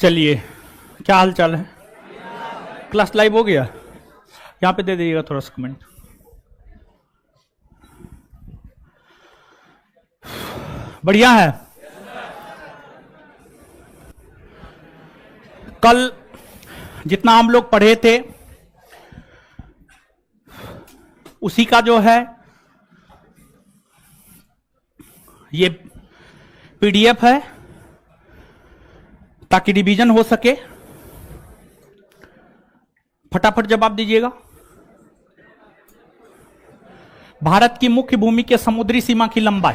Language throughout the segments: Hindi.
चलिए, क्या हाल चाल है? क्लास लाइव हो गया? यहां पे दे दीजिएगा थोड़ा सा कमेंट। बढ़िया है। कल जितना हम लोग पढ़े थे उसी का जो है ये पीडीएफ है ताकि रिवीजन हो सके। फटाफट जवाब दीजिएगा। भारत की मुख्य भूमि के समुद्री सीमा की लंबाई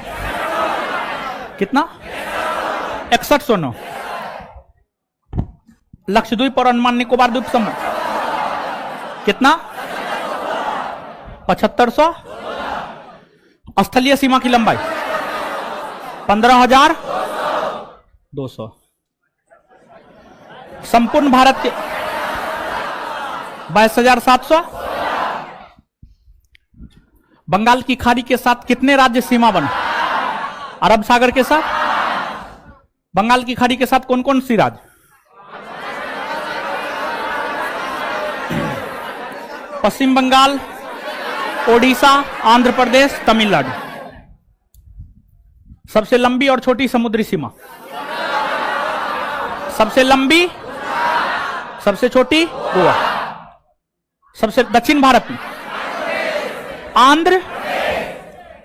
कितना? 6109। लक्षद्वीप और अंडमान निकोबार द्वीप समूह कितना? 7500। स्थलीय सीमा की लंबाई 15200। संपूर्ण भारत के 22700। बंगाल की खाड़ी के साथ कितने राज्य सीमा बने? अरब सागर के साथ। बंगाल की खाड़ी के साथ कौन कौन सी राज्य? पश्चिम बंगाल, ओडिशा, आंध्र प्रदेश, तमिलनाडु। सबसे लंबी और छोटी समुद्री सीमा? सबसे लंबी, सबसे छोटी गोवा। सबसे दक्षिण भारत में आंध्र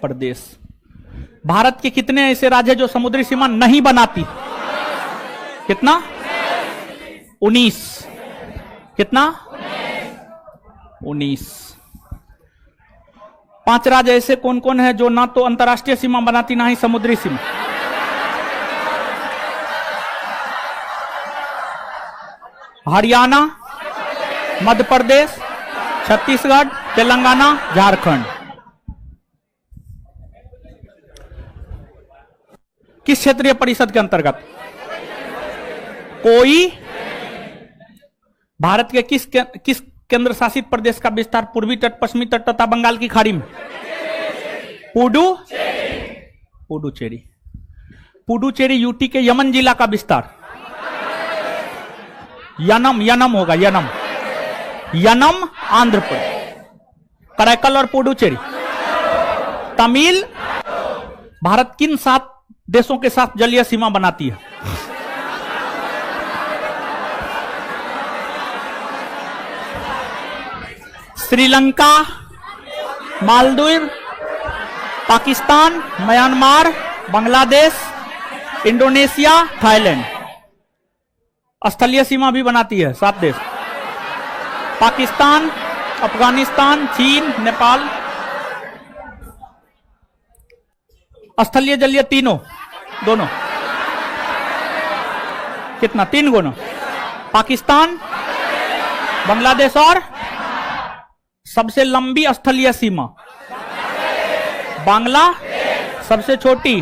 प्रदेश। भारत के कितने ऐसे राज्य हैं जो समुद्री सीमा नहीं बनाती? कितना? 19। कितना? 19। 5 राज्य ऐसे कौन कौन है जो ना तो अंतरराष्ट्रीय सीमा बनाती ना ही समुद्री सीमा? हरियाणा, मध्य प्रदेश, छत्तीसगढ़, तेलंगाना, झारखंड। किस क्षेत्रीय परिषद के अंतर्गत? कोई? भारत के किस केंद्र शासित प्रदेश का विस्तार पूर्वी तट, पश्चिमी तट तथा बंगाल की खाड़ी में? पुडुचेरी। पुडुचेरी यूटी के यमन जिला का विस्तार? यनम होगा, यनम आंध्र प्रदेश। करैकल और पुडुचेरी तमिल। भारत किन 7 देशों के साथ जलीय सीमा बनाती है? Sri Lanka, Maldives, Pakistan, Myanmar, Bangladesh, Indonesia, Thailand. स्थलीय सीमा भी बनाती है 7 देश? पाकिस्तान, अफगानिस्तान, चीन, नेपाल। स्थलीय जलीय तीनों, दोनों कितना? 3 गुना। पाकिस्तान, बांग्लादेश और सबसे लंबी स्थलीय सीमा बांग्ला। सबसे छोटी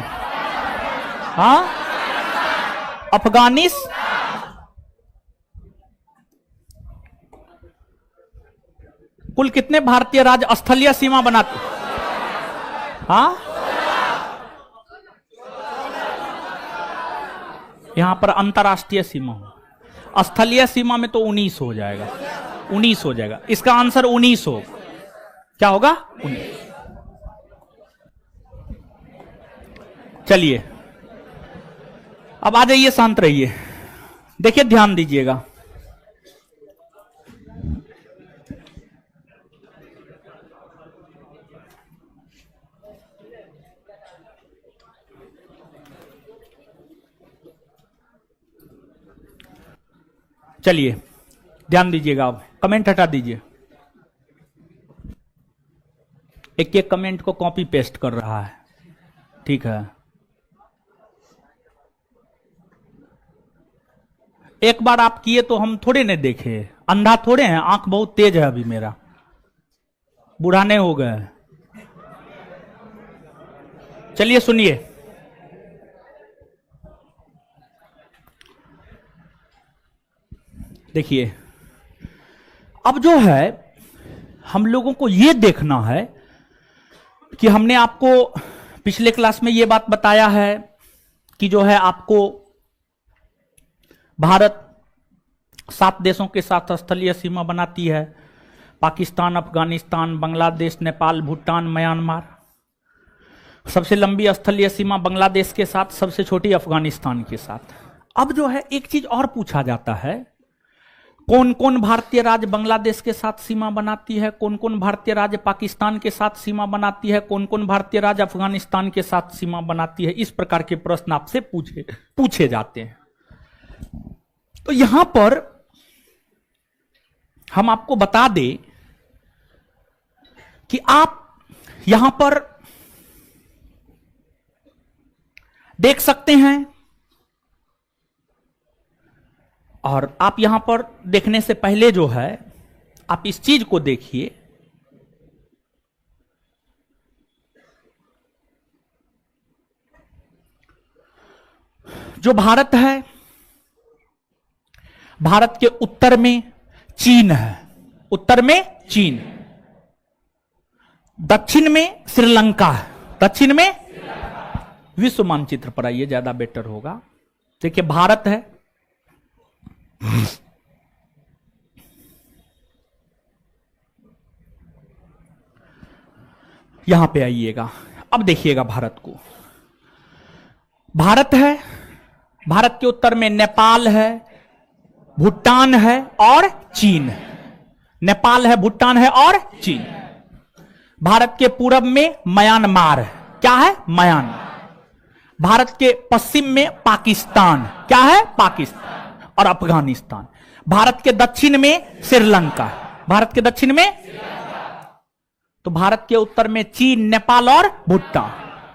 अफगानिस्तान। कुल कितने भारतीय राज्य स्थलीय सीमा बनाते? यहां पर अंतरराष्ट्रीय सीमा हो, स्थलीय सीमा में तो 19 हो जाएगा। 19 हो जाएगा। इसका आंसर 19 होगा। क्या होगा? 19। चलिए, अब आ जाइए, शांत रहिए, देखिए, ध्यान दीजिएगा। चलिए, ध्यान दीजिएगा। आप कमेंट हटा दीजिए। एक कमेंट को कॉपी पेस्ट कर रहा है, ठीक है? एक बार आप किए तो हम थोड़े ने देखे, अंधा थोड़े हैं। आंख बहुत तेज है अभी मेरा, बुढ़ाने हो गए। चलिए सुनिए। देखिए, अब जो है हम लोगों को यह देखना है कि हमने आपको पिछले क्लास में यह बात बताया है कि जो है आपको भारत 7 देशों के साथ स्थलीय सीमा बनाती है, पाकिस्तान, अफगानिस्तान, बांग्लादेश, नेपाल, भूटान, म्यांमार। सबसे लंबी स्थलीय सीमा बांग्लादेश के साथ, सबसे छोटी अफगानिस्तान के साथ। अब जो है एक चीज और पूछा जाता है, कौन कौन भारतीय राज्य बांग्लादेश के साथ सीमा बनाती है, कौन कौन भारतीय राज्य पाकिस्तान के साथ सीमा बनाती है, कौन कौन भारतीय राज्य अफगानिस्तान के साथ सीमा बनाती है। इस प्रकार के प्रश्न आपसे पूछे जाते हैं। तो यहां पर हम आपको बता दें कि आप यहां पर देख सकते हैं, और आप यहां पर देखने से पहले जो है आप इस चीज को देखिए, जो भारत है, भारत के उत्तर में चीन है, उत्तर में चीन, दक्षिण में श्रीलंका है, दक्षिण में विश्व मानचित्र पर आइए, ज्यादा बेटर होगा। देखिए भारत है, यहां पे आइएगा, अब देखिएगा भारत को। भारत है, भारत के उत्तर में नेपाल है, भूटान है और चीन है। नेपाल है, भूटान है और चीन। भारत के पूरब में म्यांमार है, क्या है? म्यांमार। भारत के पश्चिम में पाकिस्तान, क्या है? पाकिस्तान और अफगानिस्तान। भारत के दक्षिण में श्रीलंका, भारत के दक्षिण में, तो भारत के उत्तर में चीन, नेपाल और भूटान,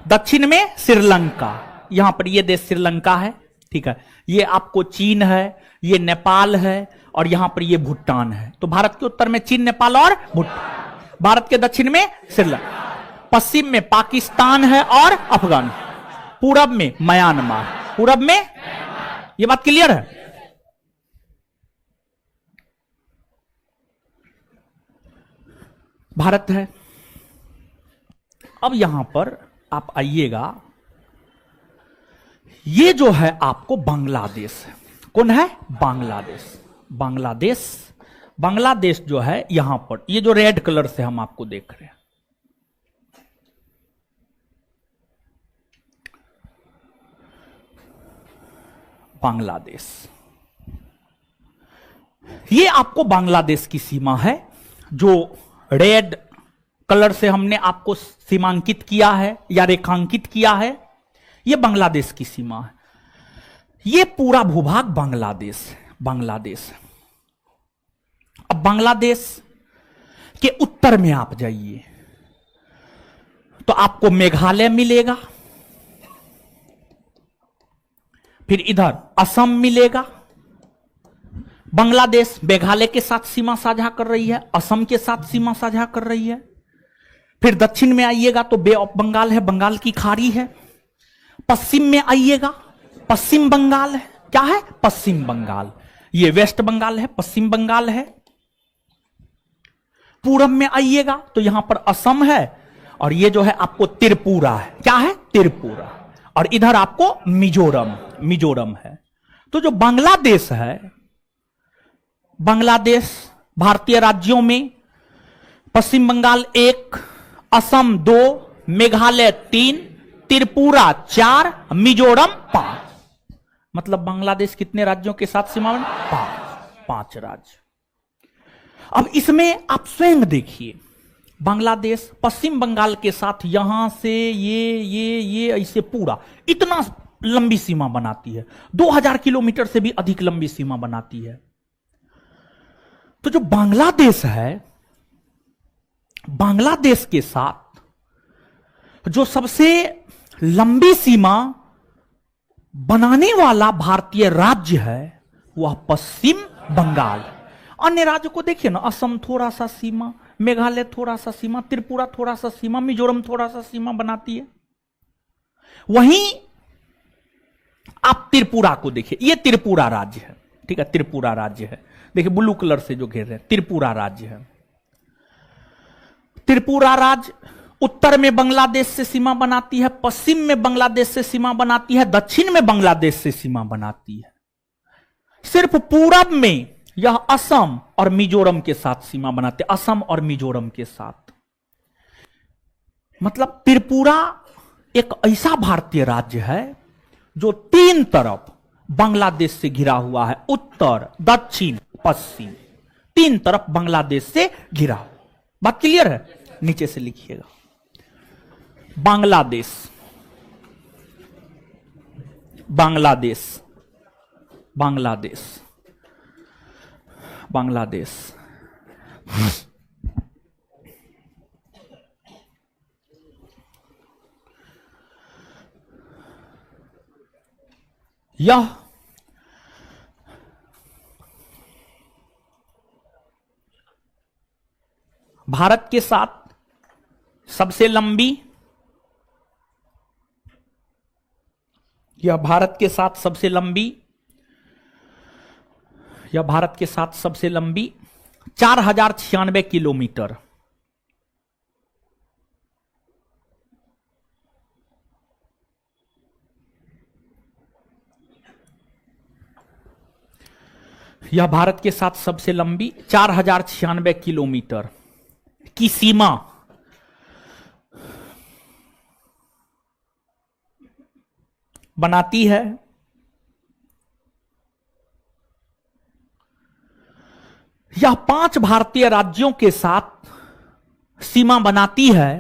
दक्षिण में श्रीलंका। यहां पर ये देश श्रीलंका है, ठीक है, ये आपको चीन है, ये नेपाल है और यहां पर ये भूटान है। तो भारत के उत्तर में चीन, नेपाल और भूटान, भारत के दक्षिण में श्रीलंका, पश्चिम में पाकिस्तान है और अफगानिस्तान, पूरब में म्यांमार, पूरब में, ये बात क्लियर है? भारत है। अब यहां पर आप आइएगा, ये जो है आपको बांग्लादेश है। कौन है? बांग्लादेश। बांग्लादेश, बांग्लादेश जो है यहां पर, ये जो रेड कलर से हम आपको देख रहे हैं, बांग्लादेश, ये आपको बांग्लादेश की सीमा है। जो रेड कलर से हमने आपको सीमांकित किया है या रेखांकित किया है, यह बांग्लादेश की सीमा है। यह पूरा भूभाग बांग्लादेश, बांग्लादेश। अब बांग्लादेश के उत्तर में आप जाइए तो आपको मेघालय मिलेगा, फिर इधर असम मिलेगा। बांग्लादेश मेघालय के साथ सीमा साझा कर रही है, असम के साथ सीमा साझा कर रही है। फिर दक्षिण में आइएगा तो बे ऑफ बंगाल है, बंगाल की खाड़ी है। पश्चिम में आइएगा, पश्चिम बंगाल है, क्या है? पश्चिम बंगाल। ये वेस्ट बंगाल है, पश्चिम बंगाल है। पूरब में आइएगा तो यहां पर असम है और ये जो है आपको त्रिपुरा है, क्या है? त्रिपुरा। और इधर आपको मिजोरम, मिजोरम है। तो जो बांग्लादेश है, बांग्लादेश भारतीय राज्यों में पश्चिम बंगाल 1, असम 2, मेघालय 3, त्रिपुरा 4, मिजोरम 5। मतलब बांग्लादेश कितने राज्यों के साथ सीमा बना? 5 राज्य। अब इसमें आप स्वयं देखिए, बांग्लादेश पश्चिम बंगाल के साथ यहां से ये ऐसे पूरा इतना लंबी सीमा बनाती है, 2000 किलोमीटर से भी अधिक लंबी सीमा बनाती है। तो जो बांग्लादेश है, बांग्लादेश के साथ जो सबसे लंबी सीमा बनाने वाला भारतीय राज्य है वह पश्चिम बंगाल। अन्य राज्यों को देखिए ना, असम थोड़ा सा सीमा, मेघालय थोड़ा सा सीमा, त्रिपुरा थोड़ा सा सीमा, मिजोरम थोड़ा सा सीमा बनाती है। वहीं आप त्रिपुरा को देखिए, यह त्रिपुरा राज्य है, ठीक है, त्रिपुरा राज्य है। देखिए ब्लू कलर से जो घेर रहे हैं, त्रिपुरा राज्य है। त्रिपुरा राज्य उत्तर में बांग्लादेश से सीमा बनाती है, पश्चिम में बांग्लादेश से सीमा बनाती है, दक्षिण में बांग्लादेश से सीमा बनाती है। सिर्फ पूरब में यह असम और मिजोरम के साथ सीमा बनाते, असम और मिजोरम के साथ। मतलब त्रिपुरा एक ऐसा भारतीय राज्य है जो तीन तरफ बांग्लादेश से घिरा हुआ है, उत्तर, दक्षिण, पश्चिम, तीन तरफ बांग्लादेश से घिरा हुआ। बात क्लियर है? नीचे से लिखिएगा, बांग्लादेश, बांग्लादेश, बांग्लादेश, बांग्लादेश। यह भारत के साथ सबसे लंबी, यह भारत के साथ सबसे लंबी, यह भारत के साथ सबसे लंबी 4096 किलोमीटर, यह भारत के साथ सबसे लंबी 4096 किलोमीटर की सीमा बनाती है। यह 5 भारतीय राज्यों के साथ सीमा बनाती है।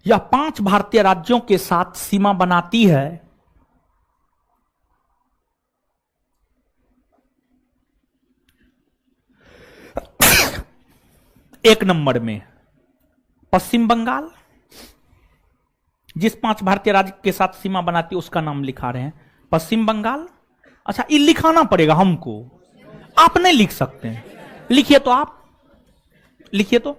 यह 5 भारतीय राज्यों के साथ सीमा बनाती है। एक नंबर में पश्चिम बंगाल, जिस 5 भारतीय राज्य के साथ सीमा बनाती है उसका नाम लिखा रहे हैं, पश्चिम बंगाल। अच्छा, ये लिखाना पड़ेगा हमको, आप नहीं लिख सकते हैं। लिखिए तो, आप लिखिए तो,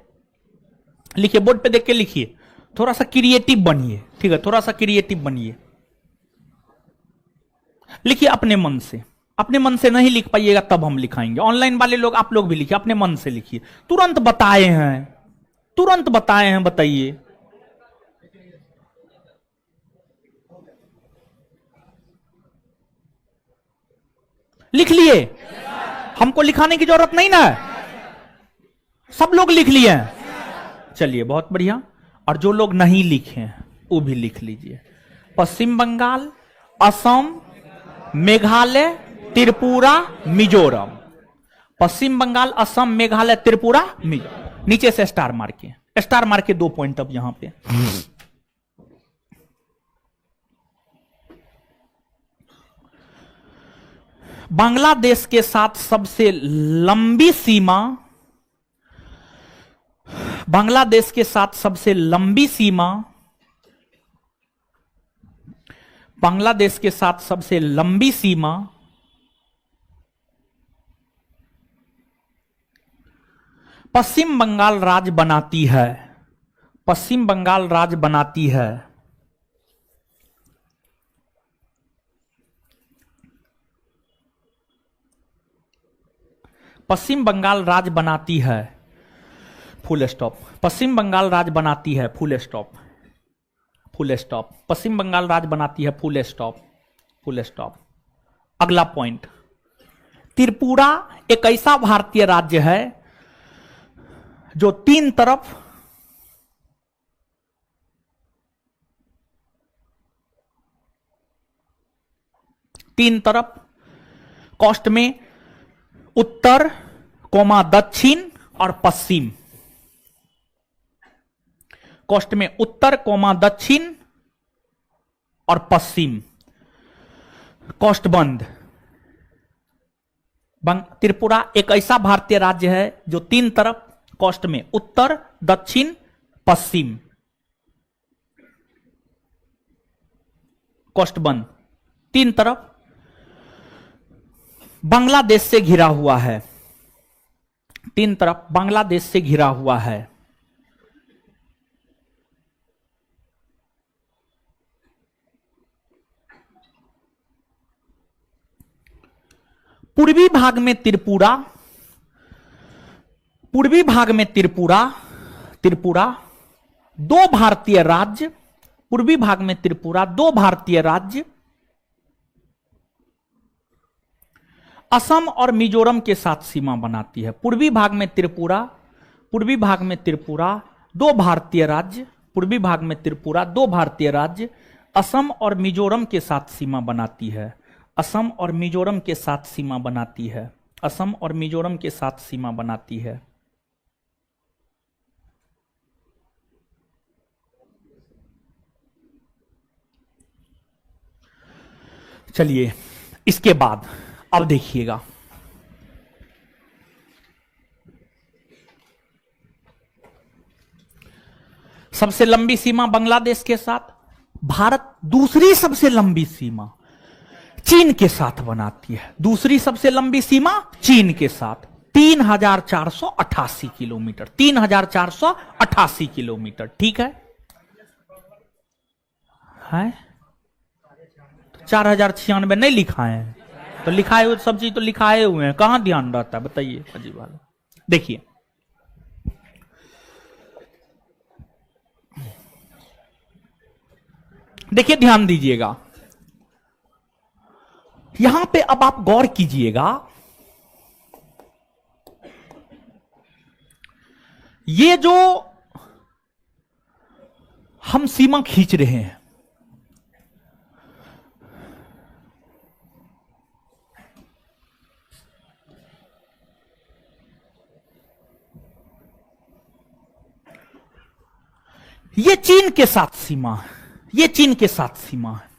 लिखिए, बोर्ड पे देख के लिखिए, थोड़ा सा क्रिएटिव बनिए, ठीक है, थोड़ा सा क्रिएटिव बनिए, लिखिए अपने मन से। अपने मन से नहीं लिख पाइएगा तब हम लिखाएंगे। ऑनलाइन वाले लोग, आप लोग भी लिखिए, अपने मन से लिखिए। तुरंत बताए हैं, तुरंत बताए हैं, बताइए। लिख लिए? हमको लिखाने की जरूरत नहीं ना है, सब लोग लिख लिए हैं। चलिए, बहुत बढ़िया। और जो लोग नहीं लिखे हैं वो भी लिख लीजिए। पश्चिम बंगाल, असम, मेघालय, त्रिपुरा, मिजोरम। पश्चिम बंगाल, असम, मेघालय, त्रिपुरा, मिजोरम। नीचे से स्टार मार के, स्टार मार के 2 पॉइंट अब यहां पे। बांग्लादेश के साथ सबसे लंबी सीमा, बांग्लादेश के साथ सबसे लंबी सीमा, बांग्लादेश के साथ सबसे लंबी सीमा पश्चिम बंगाल राज्य बनाती है। पश्चिम बंगाल राज्य बनाती है। पश्चिम बंगाल राज्य बनाती है, फुल स्टॉप। पश्चिम बंगाल राज्य बनाती है, फुल स्टॉप, फुल स्टॉप। पश्चिम बंगाल राज्य बनाती है, फुल स्टॉप, फुल स्टॉप। अगला पॉइंट, त्रिपुरा एक ऐसा भारतीय राज्य है जो तीन तरफ कोस्ट में उत्तर, दक्षिण और पश्चिम, कोस्ट में उत्तर, दक्षिण और पश्चिम, कोस्ट बंद। त्रिपुरा एक ऐसा भारतीय राज्य है जो तीन तरफ कोस्ट में उत्तर, दक्षिण, पश्चिम, कोस्ट बंद, तीन तरफ बांग्लादेश से घिरा हुआ है। तीन तरफ बांग्लादेश से घिरा हुआ है। पूर्वी भाग में त्रिपुरा, पूर्वी भाग में त्रिपुरा दो भारतीय राज्य, पूर्वी भाग में त्रिपुरा दो भारतीय राज्य असम और मिजोरम के साथ सीमा बनाती है। पूर्वी भाग में त्रिपुरा, पूर्वी भाग में त्रिपुरा, दो भारतीय राज्य, पूर्वी भाग में त्रिपुरा, दो भारतीय राज्य असम और मिजोरम के साथ सीमा बनाती है। असम और मिजोरम के साथ सीमा बनाती है। असम और मिजोरम के साथ सीमा बनाती है। चलिए इसके बाद अब देखिएगा, सबसे लंबी सीमा बांग्लादेश के साथ, भारत दूसरी सबसे लंबी सीमा चीन के साथ बनाती है। दूसरी सबसे लंबी सीमा चीन के साथ 3488 किलोमीटर, 3488 किलोमीटर। ठीक है, 4096 नहीं लिखा है तो लिखाए हुए सब चीज तो लिखाए हुए हैं, कहां ध्यान रहता है बताइए। अजीब वाला देखिए, देखिए ध्यान दीजिएगा, यहां पे अब आप गौर कीजिएगा, ये जो हम सीमा खींच रहे हैं, ये चीन के साथ सीमा है, ये चीन के साथ सीमा है।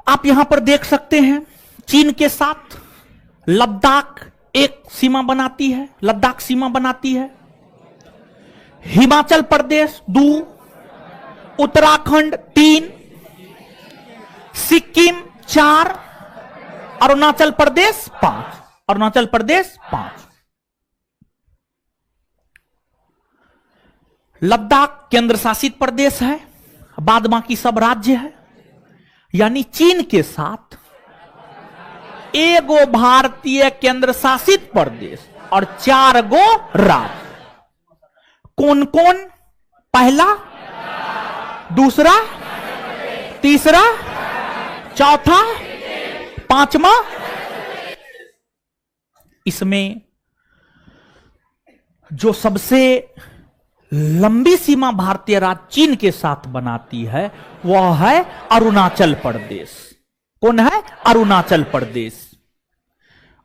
आप यहां पर देख सकते हैं, चीन के साथ लद्दाख एक सीमा बनाती है, लद्दाख सीमा बनाती है। हिमाचल प्रदेश 2, उत्तराखंड 3, सिक्किम 4, अरुणाचल प्रदेश 5, अरुणाचल प्रदेश 5। लद्दाख केंद्र शासित प्रदेश है, बाद बाकी सब राज्य है। यानी चीन के साथ एगो भारतीय केंद्र शासित प्रदेश और 4 गो राज्य। कौन कौन? पहला, दूसरा, तीसरा, चौथा, पांचवा। इसमें जो सबसे लंबी सीमा भारतीय राज्य चीन के साथ बनाती है वह है अरुणाचल प्रदेश। कौन है? अरुणाचल प्रदेश।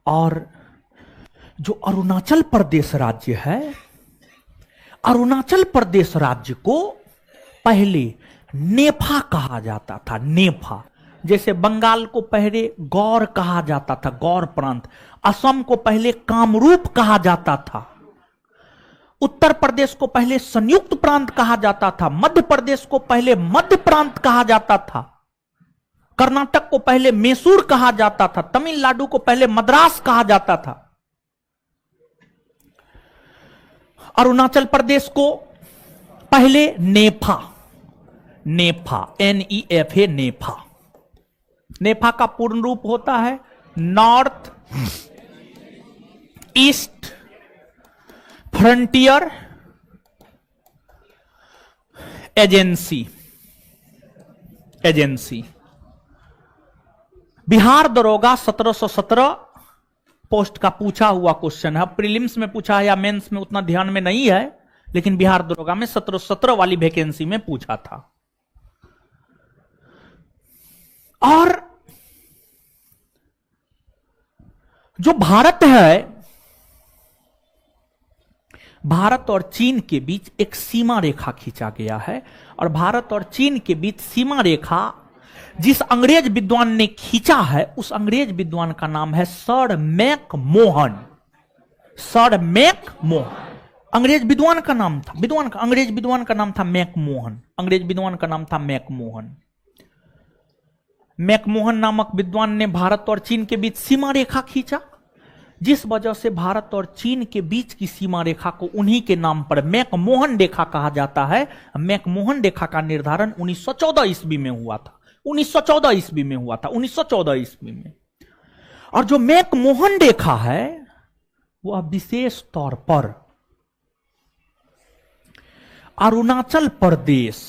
और जो अरुणाचल प्रदेश राज्य है, अरुणाचल प्रदेश राज्य को पहले नेफा कहा जाता था। नेफा, जैसे बंगाल को पहले गौर कहा जाता था, गौर प्रांत। असम को पहले कामरूप कहा जाता था। उत्तर प्रदेश को पहले संयुक्त प्रांत कहा जाता था। मध्य प्रदेश को पहले मध्य प्रांत कहा जाता था। कर्नाटक को पहले मैसूर कहा जाता था। तमिलनाडु को पहले मद्रास कहा जाता था। अरुणाचल प्रदेश को पहले नेफा, नेफा NEFA, नेफा। नेफा का पूर्ण रूप होता है north east frontier agency. Agency. Bihar दरोगा 1717 पोस्ट का पूछा हुआ क्वेश्चन है। प्रीलिम्स में पूछा है या मेंस में उतना ध्यान में नहीं है, लेकिन बिहार दरोगा में 1717 वाली वैकेंसी में पूछा था। और जो भारत है, भारत और चीन के बीच एक सीमा रेखा खींचा गया है। और भारत और चीन के बीच सीमा रेखा जिस अंग्रेज विद्वान ने खींचा है, उस अंग्रेज विद्वान का नाम है सर मैकमोहन। सर मैकमोहन अंग्रेज विद्वान का नाम था। अंग्रेज विद्वान का नाम था मैकमोहन। अंग्रेज विद्वान का नाम था मैकमोहन। मैकमोहन नामक विद्वान ने भारत और चीन के बीच सीमा रेखा खींचा, जिस वजह से भारत और चीन के बीच की सीमा रेखा को उन्हीं के नाम पर मैकमोहन रेखा कहा जाता है। मैकमोहन रेखा का निर्धारण 1914 ईस्वी में हुआ था। 1914 ईस्वी में हुआ था। 1914 ईस्वी में। और जो मैकमोहन रेखा है वह विशेष तौर पर अरुणाचल प्रदेश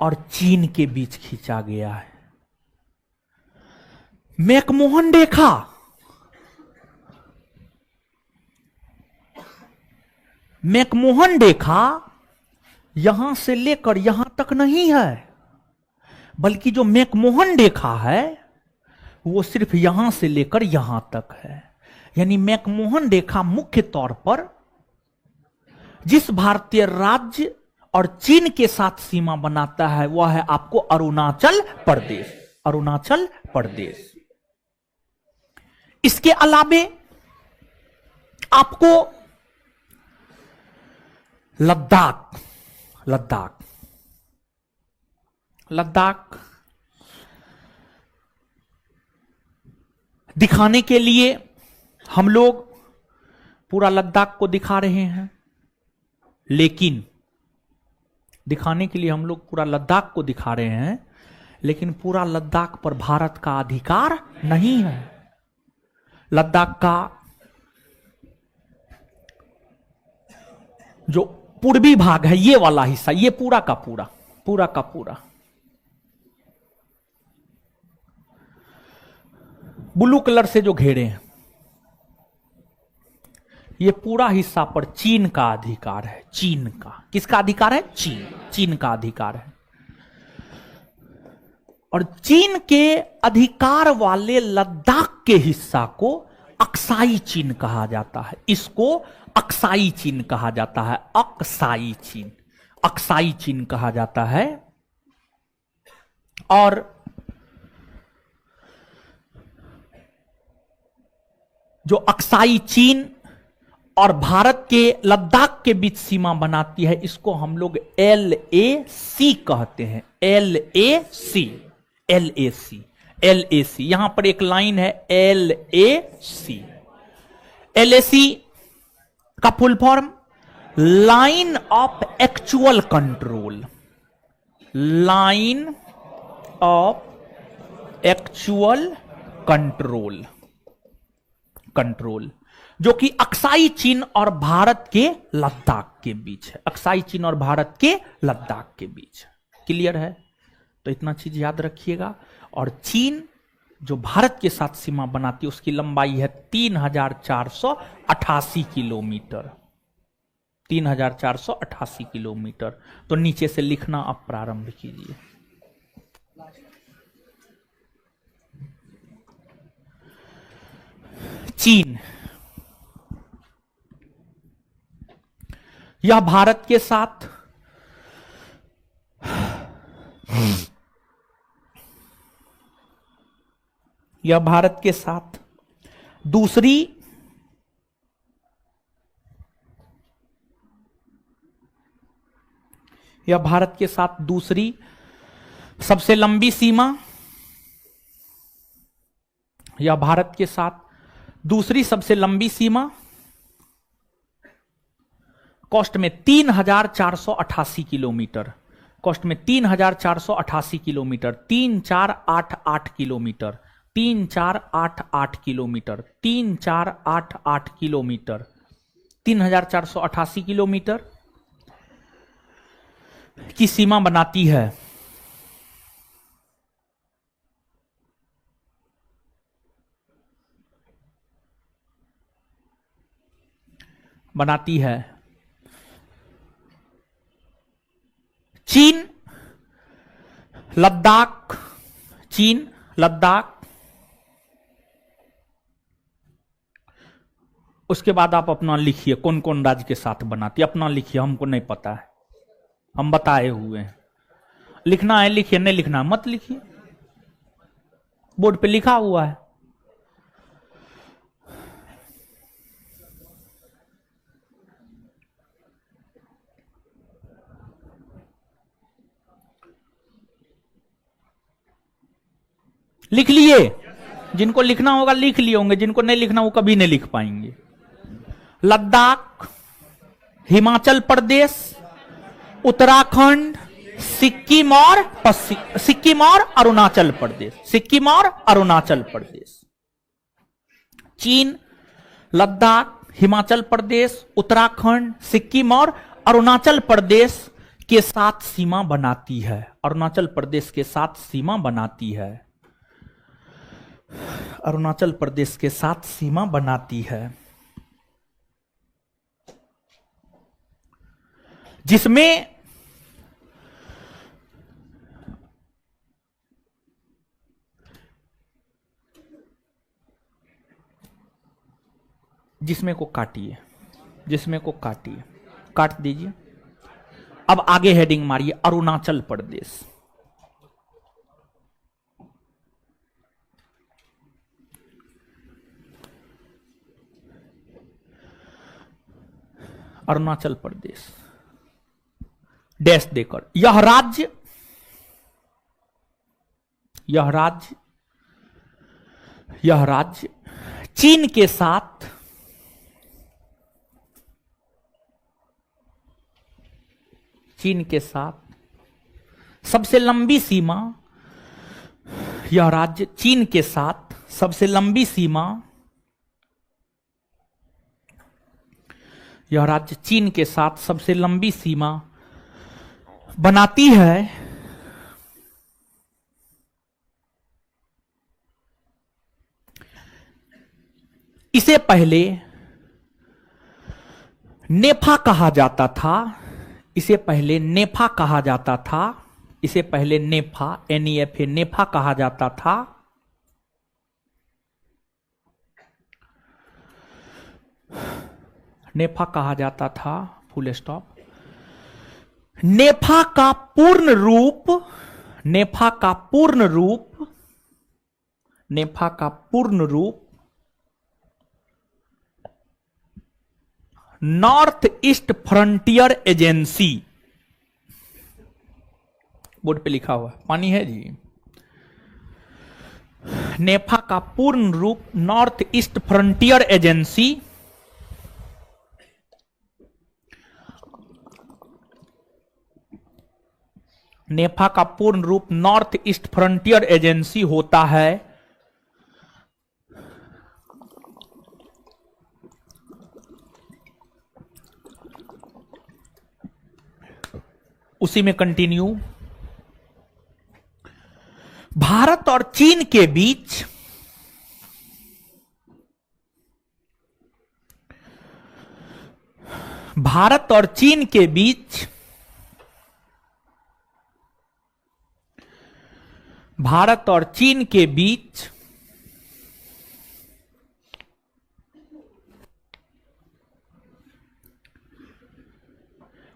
और चीन के बीच खींचा गया है। मैकमोहन रेखा, मैकमोहन रेखा यहां से लेकर यहां तक नहीं है, बल्कि जो मैकमोहन रेखा है वो सिर्फ यहां से लेकर यहां तक है। यानी मैकमोहन रेखा मुख्य तौर पर जिस भारतीय राज्य और चीन के साथ सीमा बनाता है वह है आपको अरुणाचल प्रदेश, अरुणाचल प्रदेश। इसके अलावे आपको लद्दाख, लद्दाख, लद्दाख दिखाने के लिए हम लोग पूरा लद्दाख को दिखा रहे हैं, लेकिन दिखाने के लिए हम लोग पूरा लद्दाख को दिखा रहे हैं, लेकिन पूरा लद्दाख पर भारत का अधिकार नहीं है। लद्दाख का जो पूर्वी भाग है, ये वाला हिस्सा, ये पूरा का पूरा, पूरा का पूरा ब्लू कलर से जो घेरे हैं, ये पूरा हिस्सा पर चीन का अधिकार है। चीन का, किसका अधिकार है? चीन, चीन का अधिकार है। और चीन के अधिकार वाले लद्दाख के हिस्सा को अक्साई चीन कहा जाता है। इसको अक्साई चीन कहा जाता है, अक्साई चीन, अक्साई चीन कहा जाता है। और जो अक्साई चीन और भारत के लद्दाख के बीच सीमा बनाती है, इसको हम लोग LAC कहते हैं। LAC, LAC, LAC, यहां पर एक लाइन है LAC। LAC का full form line of actual control, line of actual control, control, जो कि अक्साई चीन और भारत के लद्दाख के बीच है। अक्साई चीन और भारत के लद्दाख के बीच। क्लियर है? तो इतना चीज याद रखिएगा। और चीन जो भारत के साथ सीमा बनाती है उसकी लंबाई है 3488 किलोमीटर, 3488 किलोमीटर। तो नीचे से लिखना आप प्रारंभ कीजिए। चीन यह भारत के साथ दूसरी सबसे लंबी सीमा, यह भारत के साथ दूसरी सबसे लंबी सीमा, कॉस्ट में 3488 किलोमीटर, कॉस्ट में 3488 kilometre, 3488 kilometre, 3488 kilometre, 3488 kilometre, 3488 kilometre की सीमा बनाती है। बनाती है चीन, लद्दाख, चीन, लद्दाख। उसके बाद आप अपना लिखिए कौन कौन राज्य के साथ बनाती है, अपना लिखिए, हमको नहीं पता है, हम बताए हुए हैं। लिखना है लिखिए, नहीं लिखना मत लिखिए, बोर्ड पे लिखा हुआ है। लिख लिए? जिनको लिखना होगा लिख लिए होंगे, जिनको नहीं लिखना वो कभी नहीं लिख पाएंगे। लद्दाख, हिमाचल प्रदेश, उत्तराखंड, सिक्किम और अरुणाचल प्रदेश, सिक्किम और अरुणाचल प्रदेश। चीन लद्दाख, हिमाचल प्रदेश, उत्तराखंड, सिक्किम और अरुणाचल प्रदेश के साथ सीमा बनाती है, अरुणाचल प्रदेश के साथ सीमा बनाती है। अरुणाचल प्रदेश के साथ सीमा बनाती है, जिसमें जिसमें को काटिए, जिसमें को काटिए, काट दीजिए। अब आगे हेडिंग मारिए अरुणाचल प्रदेश। अरुणाचल प्रदेश डैश देकर, यह राज्य चीन के साथ सबसे लंबी सीमा, यह राज्य चीन के साथ सबसे लंबी सीमा, यह राज्य चीन के साथ सबसे लंबी सीमा बनाती है। इसे पहले नेफा कहा जाता था, इसे पहले नेफा कहा जाता था, इसे पहले नेफा NEFA नेफा कहा जाता था। नेफा कहा जाता था, फुल स्टॉप। नेफा का पूर्ण रूप, नेफा का पूर्ण रूप, नेफा का पूर्ण रूप north east frontier agency, board पे लिखा हुआ पानी है जी। नेफा का पूर्ण रूप नॉर्थ ईस्ट फ्रंटियर एजेंसी, नेफा का पूर्ण रूप नॉर्थ ईस्ट फ्रंटियर एजेंसी होता है। उसी में कंटिन्यू, भारत और चीन के बीच भारत और चीन के बीच भारत और चीन के बीच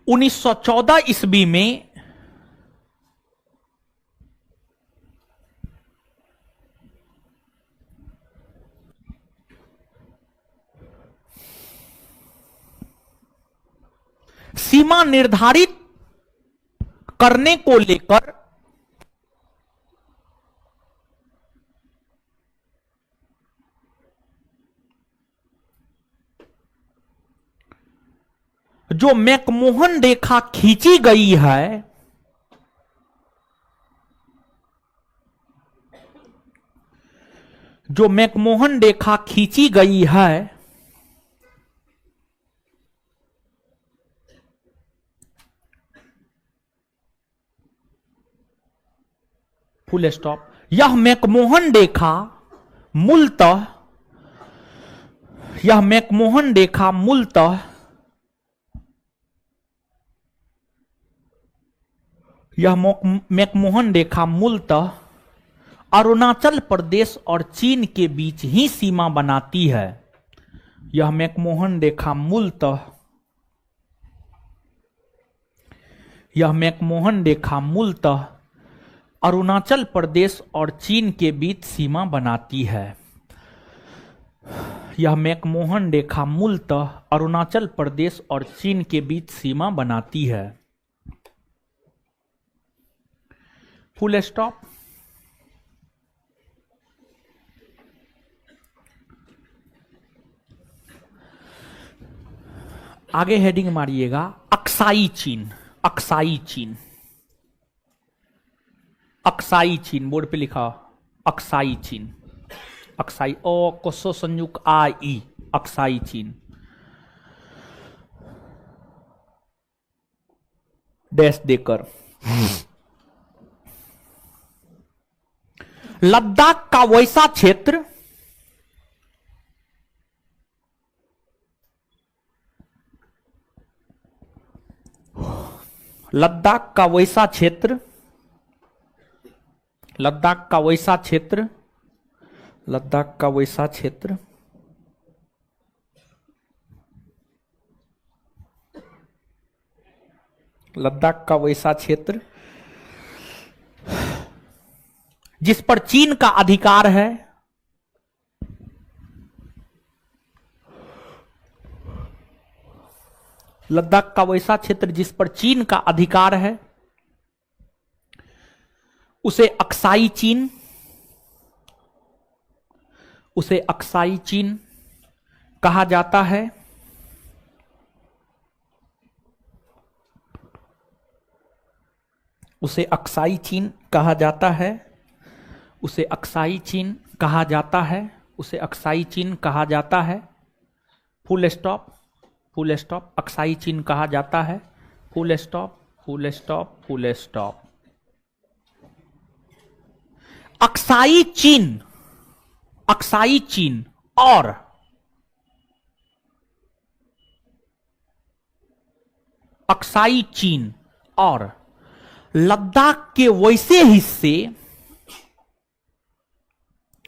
1914 ईस्वी में सीमा निर्धारित करने को लेकर जो मैकमोहन रेखा खींची गई है, जो मैकमोहन रेखा खींची गई है, फुल स्टॉप। यह मैकमोहन रेखा मूलतः यह मैकमोहन रेखा मूलतः यह मैकमोहन रेखा मूलतः अरुणाचल प्रदेश और चीन के बीच ही सीमा बनाती है। यह मैकमोहन रेखा मूलतः यह मैकमोहन रेखा मूलतः अरुणाचल प्रदेश और चीन के बीच सीमा बनाती है। यह मैकमोहन रेखा मूलतः अरुणाचल प्रदेश और चीन के बीच सीमा बनाती है। Full stop. आगे हेडिंग मारिएगा अक्साई चीन। अक्साई चीन, अक्साई चीन, बोर्ड पे लिखा अक्साई चीन। अक्साई ओ कोसो संयुक्त आई, अक्साई चीन। डैश देकर लद्दाख का वैसा क्षेत्र लद्दाख का वैसा क्षेत्र लद्दाख का वैसा क्षेत्र लद्दाख का वैसा क्षेत्र लद्दाख का वैसा क्षेत्र जिस पर चीन का अधिकार है, लद्दाख का वैसा क्षेत्र जिस पर चीन का अधिकार है, उसे अक्साई चीन कहा जाता है। उसे अक्साई चीन कहा जाता है। उसे अक्साई चीन कहा जाता है। उसे अक्साई चीन कहा जाता है। Full stop, full stop. Aksai चीन कहा जाता है। Full stop, full stop, full stop. Aksai चीन, अक्साई चीन और अक्साई चीन और लद्दाख के वैसे हिस्से,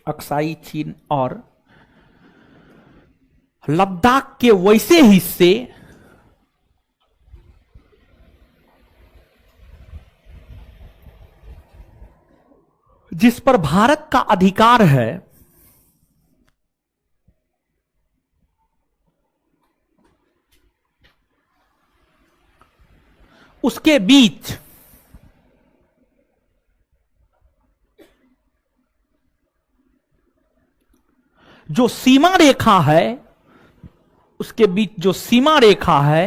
अक्साई चीन और लद्दाख के वैसे हिस्से जिस पर भारत का अधिकार है, उसके बीच जो सीमा रेखा है, उसके बीच जो सीमा रेखा है,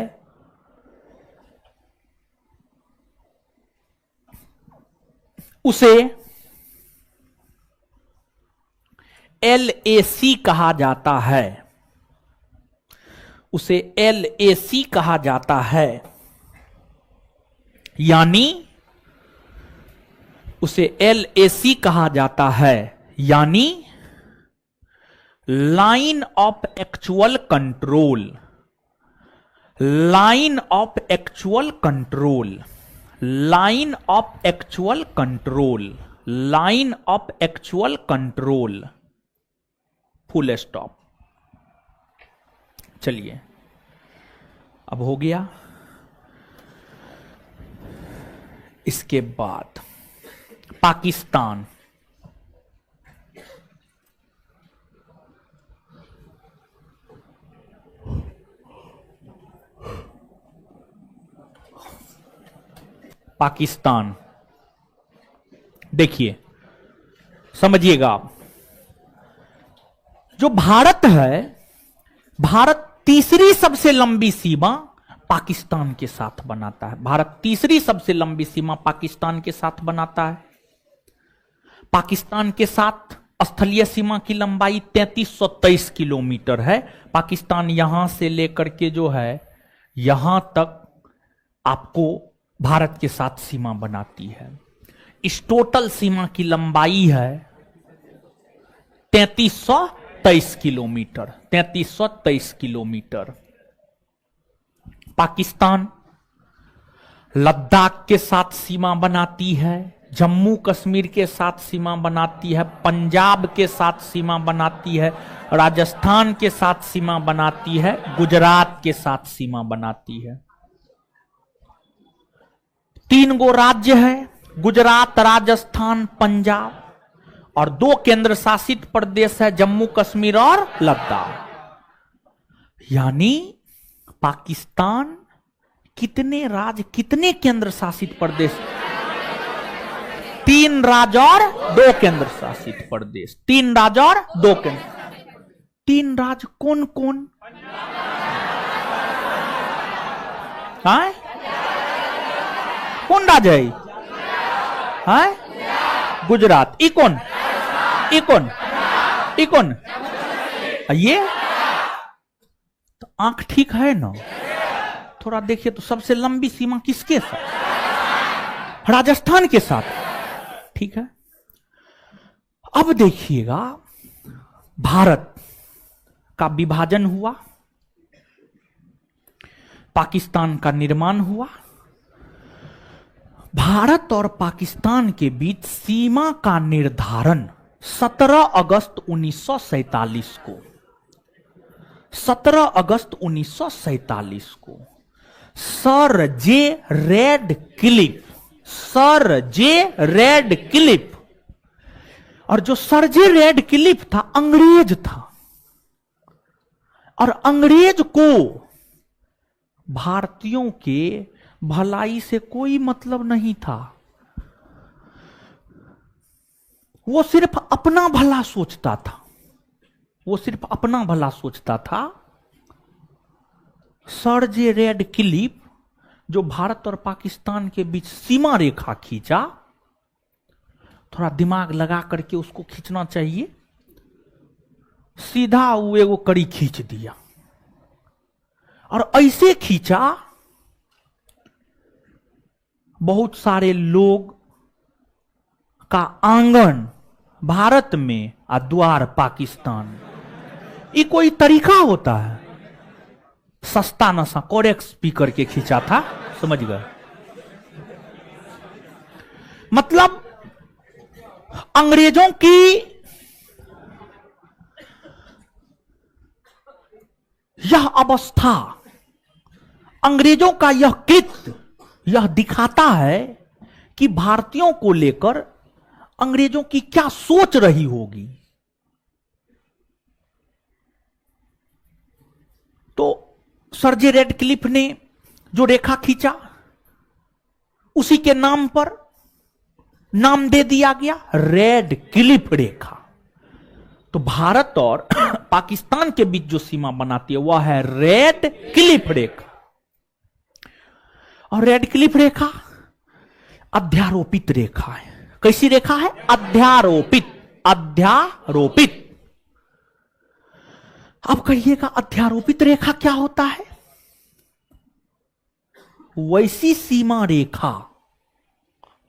उसे LAC कहा जाता है। उसे LAC कहा जाता है। यानी उसे LAC कहा जाता है, यानी line of actual control, line of actual control, line of actual control, line of actual control. Full stop. चलिए, अब हो गया। इसके बाद पाकिस्तान, पाकिस्तान देखिए, समझिएगा आप। जो भारत है, भारत तीसरी सबसे लंबी सीमा पाकिस्तान के साथ बनाता है। भारत तीसरी सबसे लंबी सीमा पाकिस्तान के साथ बनाता है। पाकिस्तान के साथ स्थलीय सीमा की लंबाई 3323 किलोमीटर है। पाकिस्तान यहां से लेकर के जो है यहां तक आपको भारत के साथ सीमा बनाती है। इस टोटल सीमा की लंबाई है 3323 किलोमीटर। 3323 किलोमीटर। पाकिस्तान लद्दाख के साथ सीमा बनाती है, जम्मू कश्मीर के साथ सीमा बनाती है, पंजाब के साथ सीमा बनाती है, राजस्थान के साथ सीमा बनाती है, गुजरात के साथ सीमा बनाती है। 3 गो राज्य है, गुजरात, राजस्थान, पंजाब, और 2 केंद्र शासित प्रदेश है, जम्मू कश्मीर और लद्दाख। यानी पाकिस्तान कितने राज्य, कितने केंद्र शासित प्रदेश? 3 राज्य और 2 केंद्र शासित प्रदेश। 3 राज्य और 2 केंद्र। 3 राज्य कौन कौन? हाँ? कौन राज्य है? हाँ? गुजरात। इकोन, इकोन, इकोन। ये तो आंख ठीक है ना? थोड़ा देखिए तो सबसे लंबी सीमा किसके साथ? राजस्थान के साथ। ठीक है। अब देखिएगा, भारत का विभाजन हुआ, पाकिस्तान का निर्माण हुआ। भारत और पाकिस्तान के बीच सीमा का निर्धारण 17 अगस्त 1947 को 17 अगस्त 1947 को सर जे रेडक्लिफ, और जो सर जे रेडक्लिफ था अंग्रेज था, और अंग्रेज को भारतीयों के भलाई से कोई मतलब नहीं था। वो सिर्फ अपना भला सोचता था, वो सिर्फ अपना भला सोचता था। सर जे रेडक्लिफ जो भारत और पाकिस्तान के बीच सीमा रेखा खींचा, थोड़ा दिमाग लगा करके उसको खींचना चाहिए, सीधा वो एगो कड़ी खींच दिया, और ऐसे खींचा बहुत सारे लोग का आंगन भारत में और द्वार पाकिस्तान। ये कोई तरीका होता है? सस्ता नशा कोरेक्स पी करके खींचा था, समझ गए? मतलब अंग्रेजों की यह अवस्था, अंग्रेजों का यह कृत्य, यह दिखाता है कि भारतीयों को लेकर अंग्रेजों की क्या सोच रही होगी। तो सर जे रेडक्लिफ ने जो रेखा खींचा, उसी के नाम पर नाम दे दिया गया रेडक्लिफ रेखा। तो भारत और पाकिस्तान के बीच जो सीमा बनाती है वह है रेडक्लिफ रेखा। और रेडक्लिफ रेखा अध्यारोपित रेखा है। कैसी रेखा है? अध्यारोपित। अध्यारोपित। अब कहिएगा अध्यारोपित रेखा क्या होता है? वैसी सीमा रेखा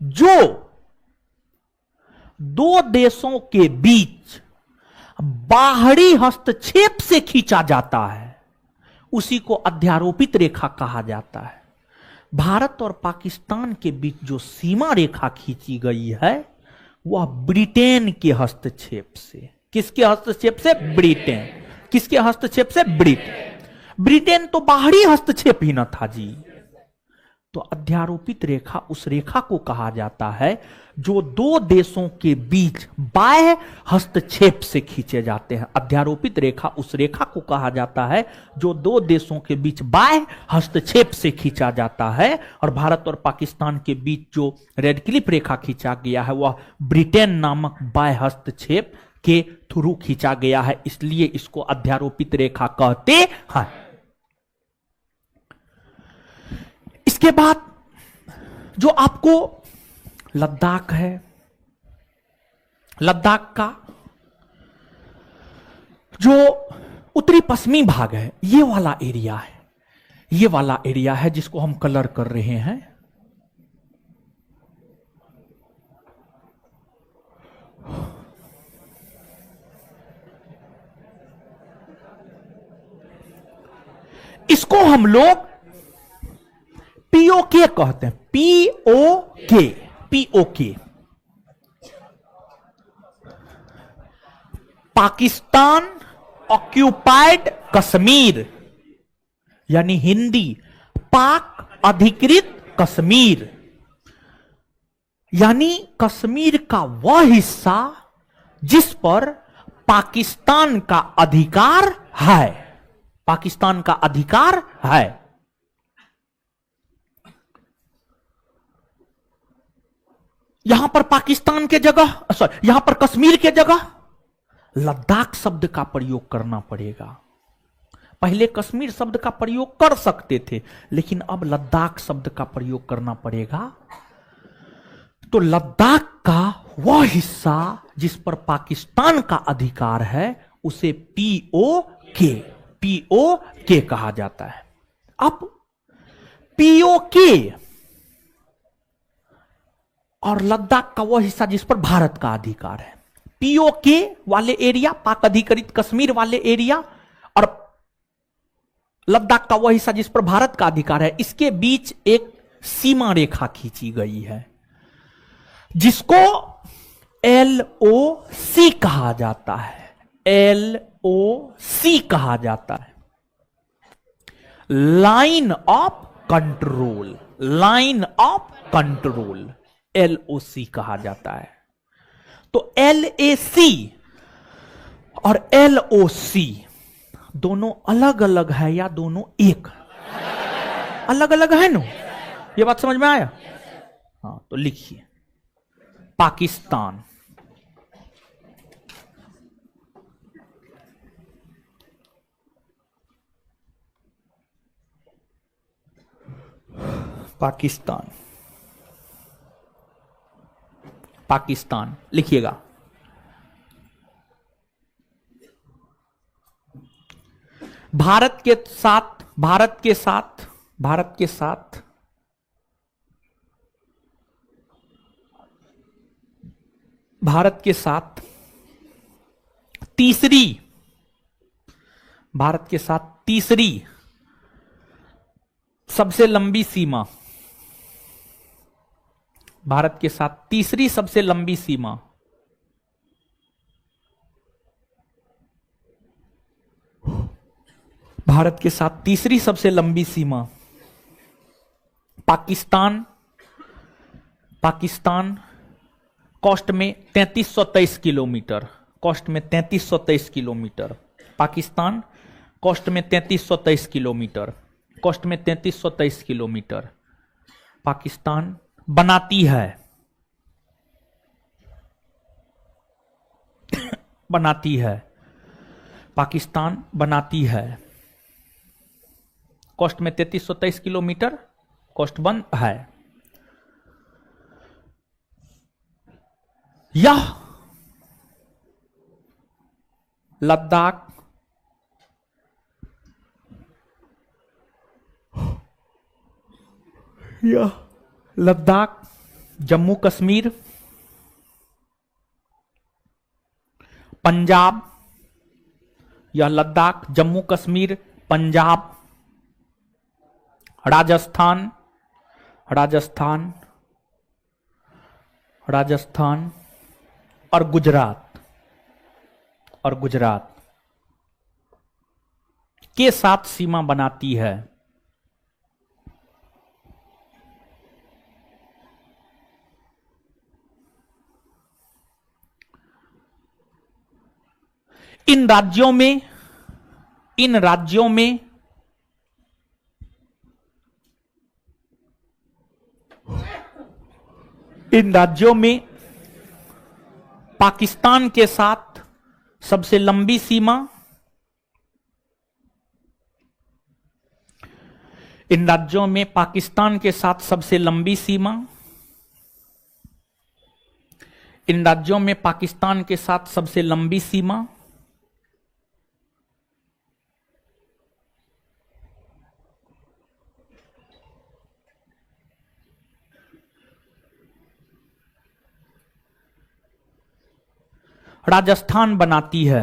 जो दो देशों के बीच बाहरी हस्तक्षेप से खींचा जाता है, उसी को अध्यारोपित रेखा कहा जाता है। भारत और पाकिस्तान के बीच जो सीमा रेखा खींची गई है वह ब्रिटेन के हस्तक्षेप से। किसके हस्तक्षेप से? ब्रिटेन। किसके हस्तक्षेप से? ब्रिटेन। ब्रिटेन तो बाहरी हस्तक्षेप ही न था जी। तो अध्यारोपित रेखा उस रेखा को कहा जाता है जो दो देशों के बीच बाह्य हस्तक्षेप से खींचे जाते हैं। अध्यारोपित रेखा उस रेखा को कहा जाता है जो दो देशों के बीच बाह्य हस्तक्षेप से खींचा जाता है। और भारत और पाकिस्तान के बीच जो रेडक्लिफ रेखा खींचा गया है वह ब्रिटेन नामक बाह्य हस्तक्षेप के थ्रू खींचा गया है, इसलिए इसको अध्यारोपित रेखा कहते हैं। इसके बाद जो आपको लद्दाख है, लद्दाख का जो उत्तरी पश्चिमी भाग है, ये वाला एरिया है, ये वाला एरिया है जिसको हम कलर कर रहे हैं। इसको हम लोग पीओके कहते हैं। PoK, PoK. Pakistan occupied Kashmir, यानी हिंदी पाक अधिकृत कश्मीर, यानी कश्मीर का वह हिस्सा जिस पर पाकिस्तान का अधिकार है। पाकिस्तान का अधिकार है। यहां पर पाकिस्तान के जगह, सॉरी, यहां पर कश्मीर के जगह लद्दाख शब्द का प्रयोग करना पड़ेगा। पहले कश्मीर शब्द का प्रयोग कर सकते थे, लेकिन अब लद्दाख शब्द का प्रयोग करना पड़ेगा। तो लद्दाख का वह हिस्सा जिस पर पाकिस्तान का अधिकार है उसे पीओके, पीओके कहा जाता है। अब पीओके और लद्दाख का वह हिस्सा जिस पर भारत का अधिकार है, पीओके वाले एरिया, पाक अधिकृत कश्मीर वाले एरिया, और लद्दाख का वह हिस्सा जिस पर भारत का अधिकार है, इसके बीच एक सीमा रेखा खींची गई है जिसको LOC कहा जाता है। LOC कहा जाता है, line of control. Line of control LOC कहा जाता है। तो LAC और LOC दोनों अलग अलग है या दोनों एक? अलग अलग है ना? ये बात समझ में आया? हाँ, तो लिखिए पाकिस्तान, पाकिस्तान, पाकिस्तान लिखिएगा। भारत के साथ, भारत के साथ, भारत के साथ भारत के साथ तीसरी, भारत के साथ तीसरी सबसे लंबी सीमा, भारत के साथ तीसरी सबसे लंबी सीमा भारत के साथ तीसरी सबसे लंबी सीमा पाकिस्तान, पाकिस्तान कोस्ट में 3323 किलोमीटर, कोस्ट में 3323 किलोमीटर, पाकिस्तान कोस्ट में 3323 किलोमीटर, कोस्ट में 3323 किलोमीटर पाकिस्तान बनाती है, बनाती है, पाकिस्तान बनाती है। कोस्ट में 3323 किलोमीटर कोस्ट बंद है। यह लद्दाख, यह लद्दाख, जम्मू कश्मीर, पंजाब, यह लद्दाख, जम्मू कश्मीर, पंजाब, राजस्थान, राजस्थान, राजस्थान और गुजरात, और गुजरात के साथ सीमा बनाती है। इन राज्यों में, इन राज्यों में इन राज्यों में पाकिस्तान के साथ सबसे लंबी सीमा, इन राज्यों में पाकिस्तान के साथ सबसे लंबी सीमा, इन राज्यों में पाकिस्तान के साथ सबसे लंबी सीमा राजस्थान बनाती है।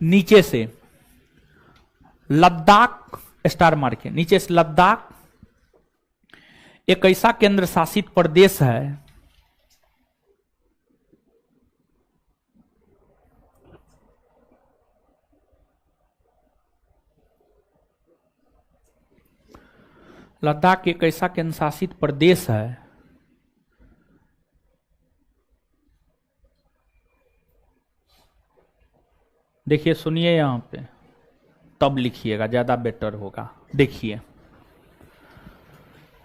नीचे से लद्दाख, स्टार मार के नीचे से लद्दाख एक ऐसा केंद्र शासित प्रदेश है लद्दाख एक ऐसा केंद्र शासित प्रदेश है देखिए, सुनिए यहां पे, तब लिखिएगा, ज्यादा बेटर होगा। देखिए,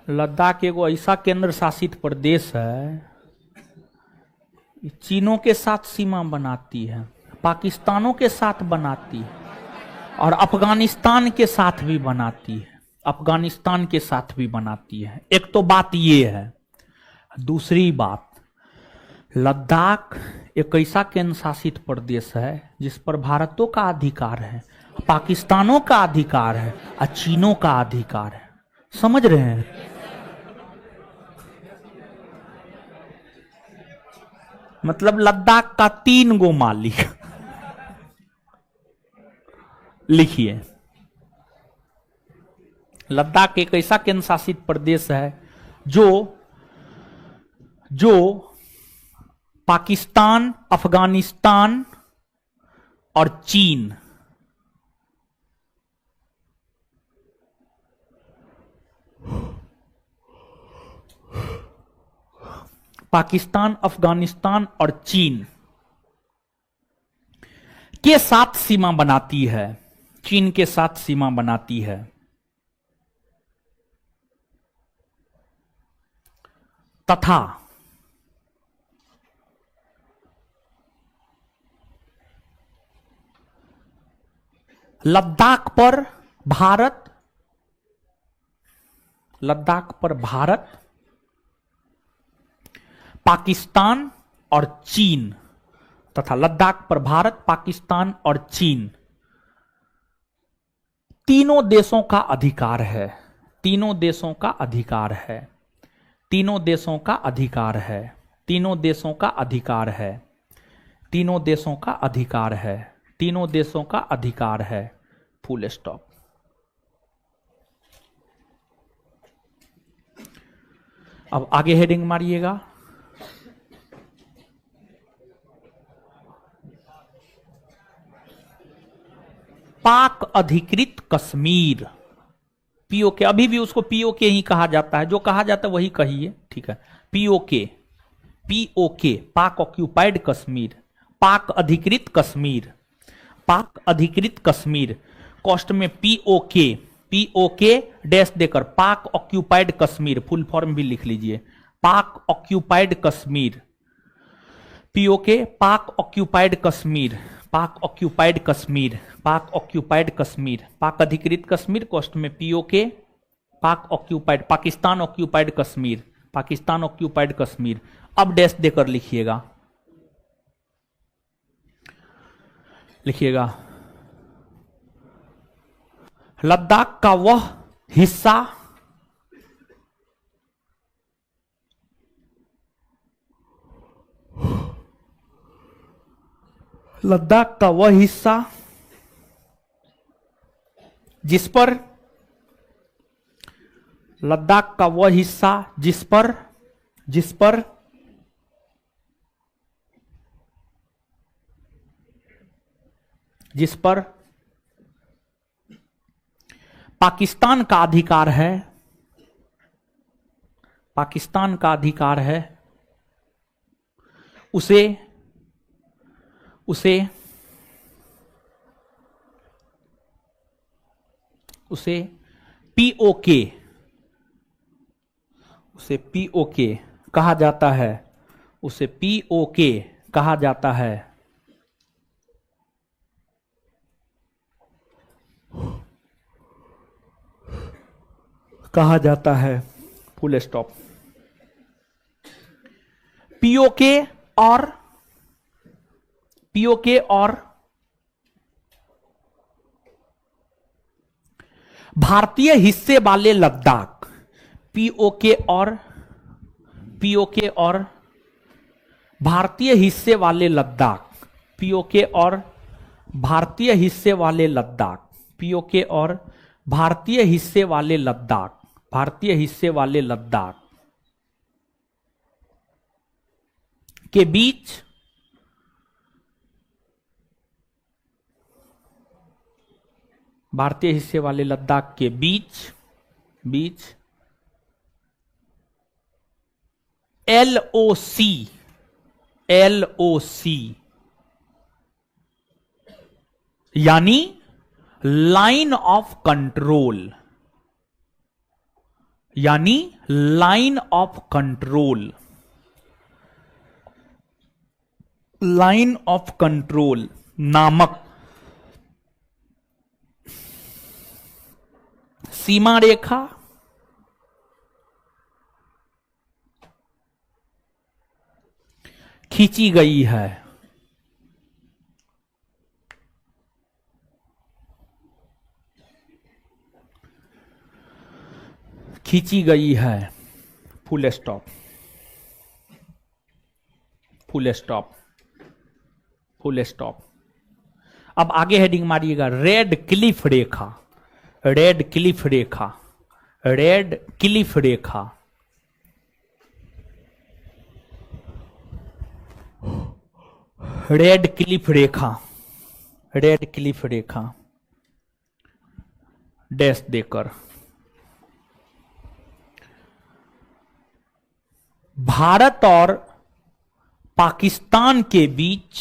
लद्दाख एगो ऐसा केंद्र शासित प्रदेश है, चीनों के साथ सीमा बनाती है, पाकिस्तानों के साथ बनाती है और अफगानिस्तान के साथ भी बनाती है, अफगानिस्तान के साथ भी बनाती है। एक तो बात ये है। दूसरी बात, लद्दाख एक ऐसा केंद्र शासित प्रदेश है जिस पर भारतों का अधिकार है, पाकिस्तानों का अधिकार है और चीनों का अधिकार है। समझ रहे हैं? मतलब लद्दाख का 3 गो मालिक। लिखिए, लद्दाख एक ऐसा केंद्र शासित प्रदेश है जो पाकिस्तान, अफगानिस्तान और चीन, पाकिस्तान, अफगानिस्तान और चीन के साथ सीमा बनाती है, चीन के साथ सीमा बनाती है। तथा लद्दाख पर भारत, पाकिस्तान और चीन, तथा लद्दाख पर भारत, पाकिस्तान और चीन तीनों देशों का अधिकार है। तीनों देशों का अधिकार है। तीनों देशों का अधिकार है। तीनों देशों का अधिकार है। तीनों देशों का अधिकार है। तीनों देशों का अधिकार है। Full stop. अब आगे हेडिंग मारिएगा। पाक अधिकृत कश्मीर, पीओके, अभी भी उसको पीओके ही कहा जाता है, जो कहा जाता है वही कहिए, ठीक है। पीओके, पीओके, पाक ऑक्यूपाइड कश्मीर, पाक अधिकृत कश्मीर, पाक अधिकृत कश्मीर, कॉस्ट में पीओके, पीओके डैश देकर पाक ऑक्यूपाइड कश्मीर, फुल फॉर्म भी लिख लीजिए, पाक ऑक्यूपाइड कश्मीर, पीओके, पाक ऑक्यूपाइड कश्मीर, पाक ऑक्यूपाइड कश्मीर, पाक ऑक्यूपाइड कश्मीर, पाक अधिकृत कश्मीर, कॉस्ट में पीओके, पाक occupied, Pakistan occupied Kashmir, Pakistan occupied Kashmir. अब डैश देकर लिखिएगा, लिखिएगा लद्दाख का वह हिस्सा लद्दाख का वह हिस्सा जिस पर लद्दाख का वह हिस्सा जिस पर पाकिस्तान का अधिकार है, पाकिस्तान का अधिकार है, उसे पीओके, उसे पीओके कहा जाता है, उसे पीओके कहा जाता है। कहा जाता है, फुल स्टॉप। पीओके और भारतीय हिस्से वाले लद्दाख, पीओके और भारतीय हिस्से वाले लद्दाख, पीओके और भारतीय हिस्से वाले लद्दाख, पीओके और भारतीय हिस्से वाले लद्दाख, भारतीय हिस्से वाले लद्दाख के बीच भारतीय हिस्से वाले लद्दाख के बीच एलओसी यानी लाइन ऑफ कंट्रोल, यानी line of control, line of control नामक सीमा रेखा खींची गई है। खींची गई है। Full stop, full stop, full stop. अब आगे हेडिंग मारिएगा, रेड क्लिफ रेखा, रेड क्लिफ रेखा, रेड क्लिफ रेखा। रेड क्लिफ रेखा, रेड क्लिफ रेखा, डैश देकर भारत और पाकिस्तान के बीच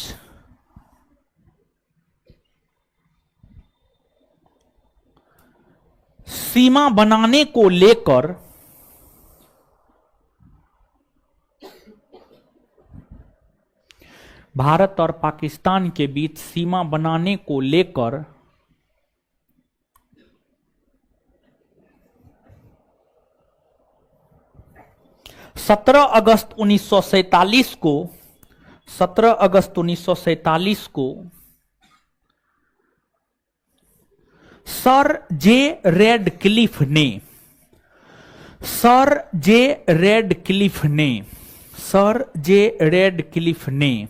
सीमा बनाने को लेकर भारत और पाकिस्तान के बीच सीमा बनाने को लेकर 17 अगस्त 1947 को 17 अगस्त 1947 को सर जे रेडक्लिफ ने सर जे रेडक्लिफ ने सर जे रेडक्लिफ ने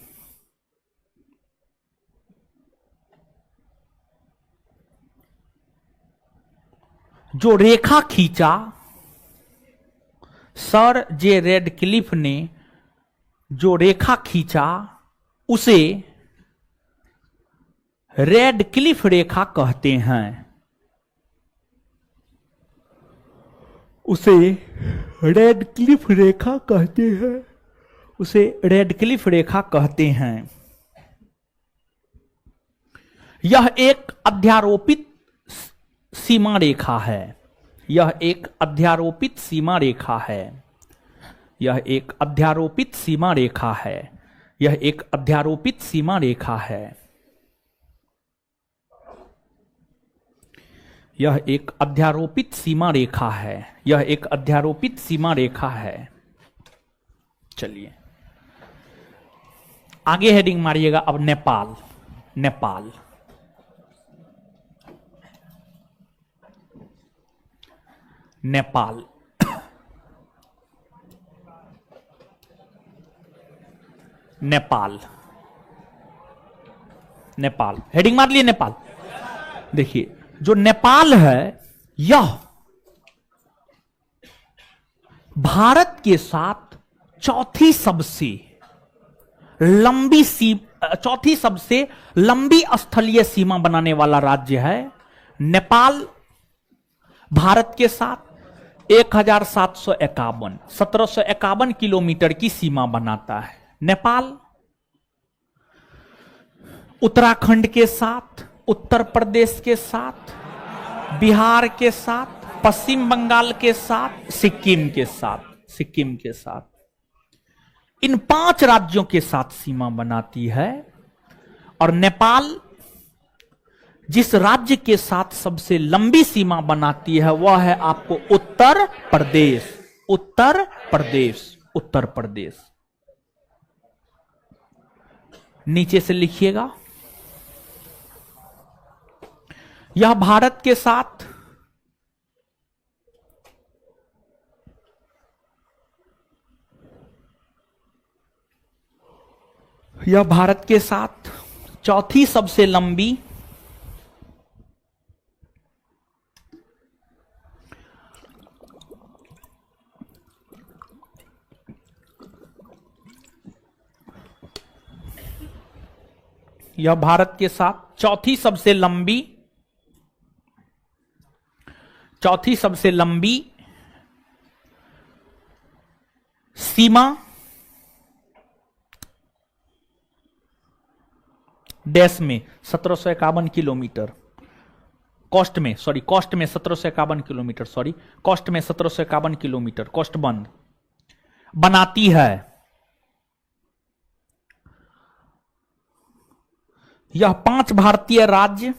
जो रेखा खींचा, सर जे रेडक्लिफ ने जो रेखा खींचा उसे रेडक्लिफ रेखा कहते हैं। उसे रेडक्लिफ रेखा कहते हैं। उसे रेडक्लिफ रेखा कहते हैं। यह एक अध्यारोपित सीमा रेखा है। यह एक अध्यारोपित सीमा रेखा है। यह एक अध्यारोपित सीमा रेखा है। यह एक अध्यारोपित सीमा रेखा है। यह एक अध्यारोपित सीमा रेखा है। यह एक अध्यारोपित सीमा रेखा है। चलिए आगे हेडिंग मारिएगा। अब नेपाल, नेपाल, नेपाल, नेपाल, नेपाल, हेडिंग मार लिए नेपाल। देखिए जो नेपाल है यह भारत के साथ चौथी सबसे लंबी स्थलीय सीमा बनाने वाला राज्य है। नेपाल भारत के साथ 1751 किलोमीटर की सीमा बनाता है। नेपाल उत्तराखंड के साथ, उत्तर प्रदेश के साथ, बिहार के साथ, पश्चिम बंगाल के साथ, सिक्किम के साथ, इन 5 राज्यों के साथ सीमा बनाती है। और नेपाल जिस राज्य के साथ सबसे लंबी सीमा बनाती है वह है आपको उत्तर प्रदेश। उत्तर प्रदेश, उत्तर प्रदेश। नीचे से लिखिएगा, यह भारत के साथ चौथी सबसे लंबी यह भारत के साथ चौथी सबसे लंबी सीमा डैश में 1751 किलोमीटर, कॉस्ट में 1751 किलोमीटर, कॉस्ट में 1751 किलोमीटर, कॉस्ट बंद बनाती है। यह 5 भारतीय राज्य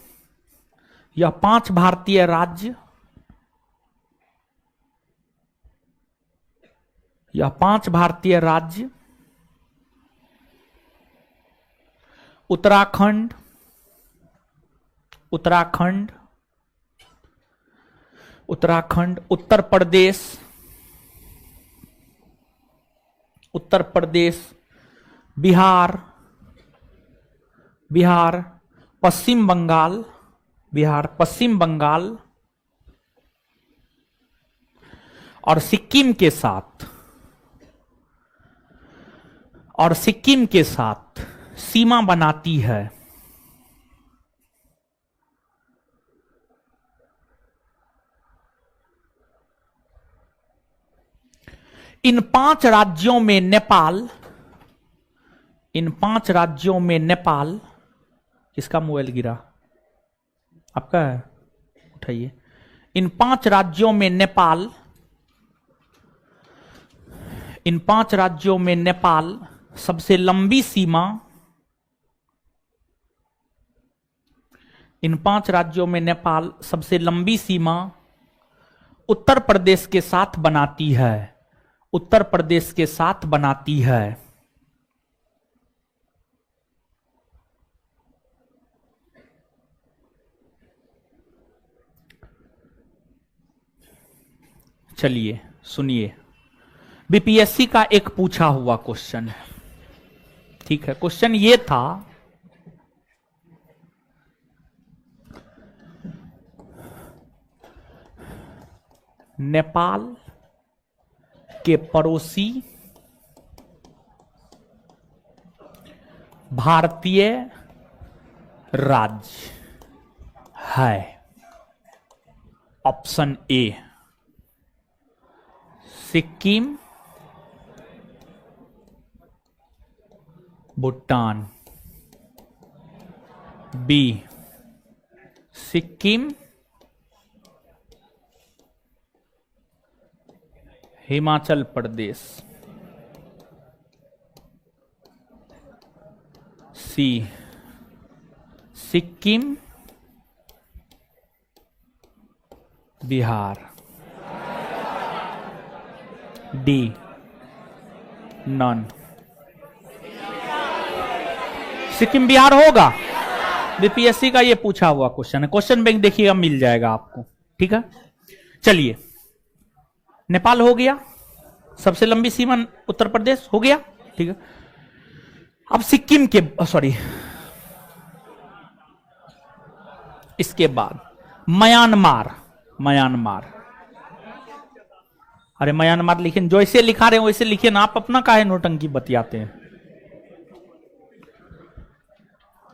उत्तराखंड, उत्तराखंड, उत्तर प्रदेश, उत्तर प्रदेश, बिहार, बिहार, पश्चिम बंगाल, बिहार, पश्चिम बंगाल और सिक्किम के साथ, और सिक्किम के साथ सीमा बनाती है। इन 5 राज्यों में नेपाल, इन 5 राज्यों में नेपाल, किसका मोबाइल गिरा? आपका है, उठाइए। इन 5 राज्यों में नेपाल, इन 5 राज्यों में नेपाल सबसे लंबी सीमा, इन 5 राज्यों में नेपाल सबसे लंबी सीमा उत्तर प्रदेश के साथ बनाती है, उत्तर प्रदेश के साथ बनाती है। चलिए सुनिए, बीपीएससी का एक पूछा हुआ क्वेश्चन है, ठीक है। क्वेश्चन ये था, नेपाल के पड़ोसी भारतीय राज्य है। Option A Sikkim, Bhutan, B Sikkim, Himachal Pradesh, C Sikkim, Bihar, D none. Sikkim Bihar होगा? बीपीएससी का ये पूछा हुआ क्वेश्चन है, क्वेश्चन बैंक देखिएगा, मिल जाएगा आपको, ठीक है। चलिए, नेपाल हो गया, सबसे लंबी सीमा उत्तर प्रदेश हो गया, ठीक है। अब सिक्किम के, सॉरी, इसके बाद म्यांमार, म्यांमार, अरे म्यांमार लिखे, जो ऐसे लिखा रहे हैं वैसे लिखिए ना, आप अपना काहे नोटंकी बतियाते हैं।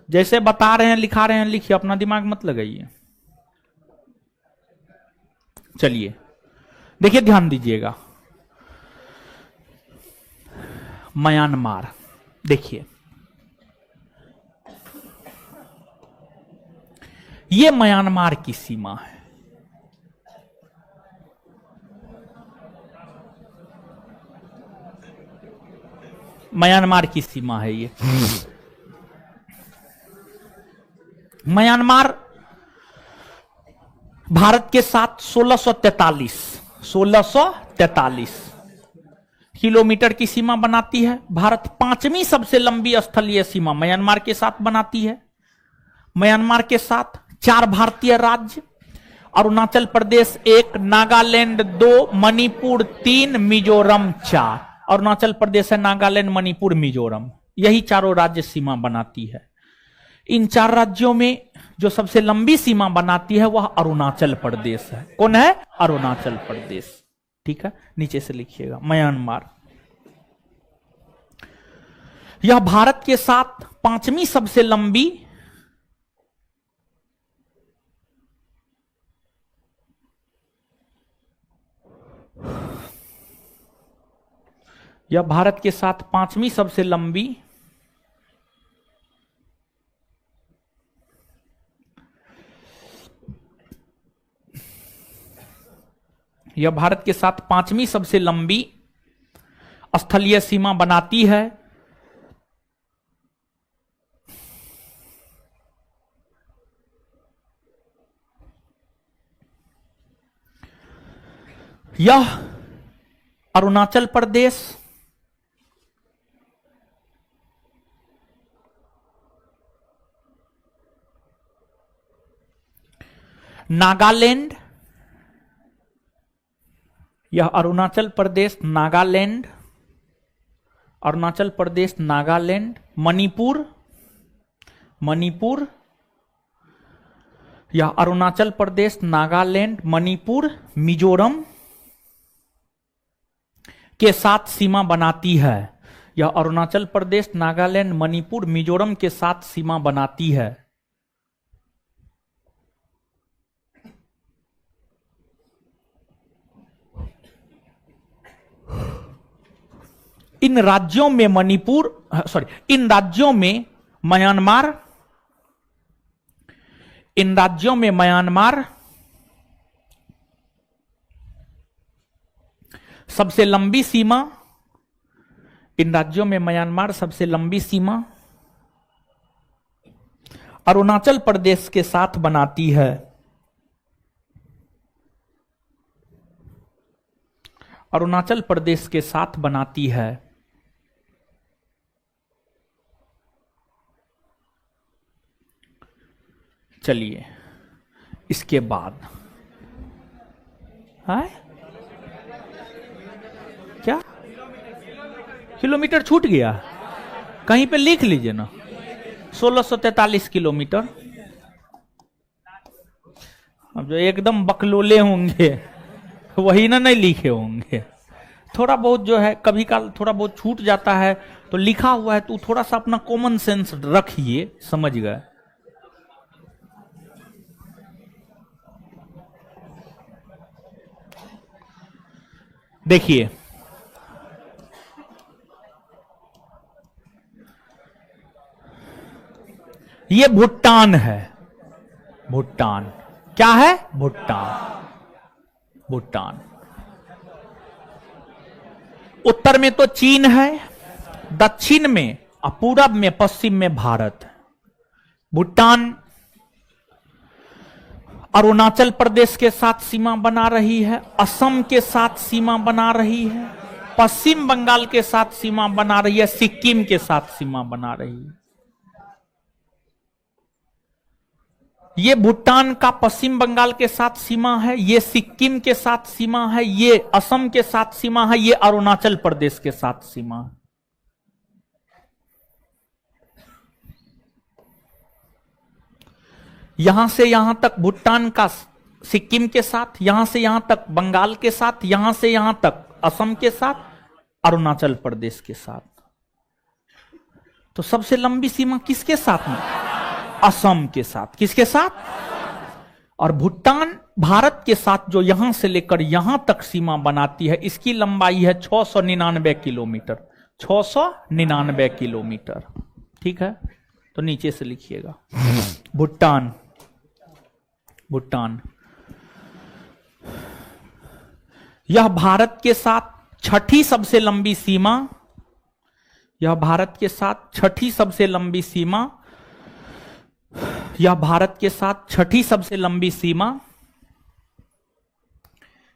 जैसे बता रहे हैं लिखा रहे हैं लिखिए, अपना दिमाग मत लगाइए। चलिए देखिए, ध्यान दीजिएगा, म्यांमार, देखिए ये म्यांमार की सीमा है। म्यांमार की सीमा है ये। म्यांमार भारत के साथ 1643 किलोमीटर की सीमा बनाती है। भारत 5वीं सबसे लंबी स्थलीय सीमा म्यांमार के साथ बनाती है। म्यांमार के साथ 4 भारतीय राज्य, अरुणाचल प्रदेश 1, नागालैंड 2, मणिपुर 3, मिजोरम 4। अरुणाचल प्रदेश है, नागालैंड, मणिपुर, मिजोरम, यही चारों राज्य सीमा बनाती है। इन 4 राज्यों में जो सबसे लंबी सीमा बनाती है वह अरुणाचल प्रदेश है। कौन है? अरुणाचल प्रदेश, ठीक है। नीचे से लिखिएगा, म्यांमार। यह भारत के साथ 5वीं सबसे लंबी यह भारत के साथ 5वीं सबसे लंबी यह भारत के साथ 5वीं सबसे लंबी स्थलीय सीमा बनाती है। यह अरुणाचल प्रदेश, नागालैंड, यह अरुणाचल प्रदेश, नागालैंड, अरुणाचल प्रदेश, नागालैंड, मणिपुर, मणिपुर, यह अरुणाचल प्रदेश, नागालैंड, मणिपुर, मिजोरम के साथ सीमा बनाती है। यह अरुणाचल प्रदेश, नागालैंड, मणिपुर, मिजोरम के साथ सीमा बनाती है। इन राज्यों में इन राज्यों में म्यांमार, इन राज्यों में म्यांमार सबसे लंबी सीमा, इन राज्यों में म्यांमार सबसे लंबी सीमा अरुणाचल प्रदेश के साथ बनाती है। अरुणाचल प्रदेश के साथ बनाती है। चलिए इसके बाद है क्या, किलोमीटर छूट गया, कहीं पे लिख लीजिए ना, 1643 किलोमीटर। अब जो एकदम बकलोले होंगे वही ना नहीं लिखे होंगे। थोड़ा बहुत जो है कभी काल थोड़ा बहुत छूट जाता है, तो लिखा हुआ है तो थोड़ा सा अपना कॉमन सेंस रखिए, समझ गए। देखिए ये भूटान है, भूटान क्या है, भूटान, भूटान। उत्तर में तो चीन है, दक्षिण में और पूरब में, पश्चिम में भारत। भूटान अरुणाचल प्रदेश के साथ सीमा बना रही है, असम के साथ सीमा बना रही है, पश्चिम बंगाल के साथ सीमा बना रही है, सिक्किम के साथ सीमा बना रही है। ये भूटान का पश्चिम बंगाल के साथ सीमा है, ये सिक्किम के साथ सीमा है, ये असम के साथ सीमा है, ये अरुणाचल प्रदेश के साथ सीमा है। यहां से यहां तक भूटान का सिक्किम के साथ, यहां से यहां तक बंगाल के साथ, यहां से यहां तक असम के साथ, अरुणाचल प्रदेश के साथ। तो सबसे लंबी सीमा किसके साथ में, असम के साथ। किसके साथ, और भूटान भारत के साथ जो यहां से लेकर यहां तक सीमा बनाती है, इसकी लंबाई है 699 किलोमीटर, 699 किलोमीटर। ठीक है, तो नीचे से लिखिएगा भूटान, भूटान यह भारत के साथ छठी सबसे लंबी सीमा, यह भारत के साथ छठी सबसे लंबी सीमा, यह भारत के साथ छठी सबसे लंबी सीमा,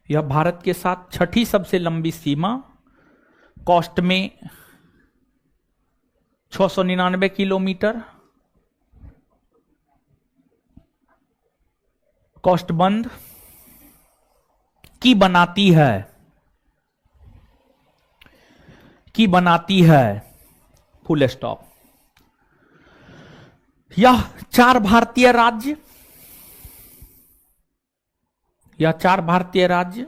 यह भारत के साथ छठी सबसे लंबी सीमा, कॉस्ट में 699 किलोमीटर, कॉस्ट बंद की बनाती है, की बनाती है, फुल स्टॉप। यह 4 भारतीय राज्य, यह 4 भारतीय राज्य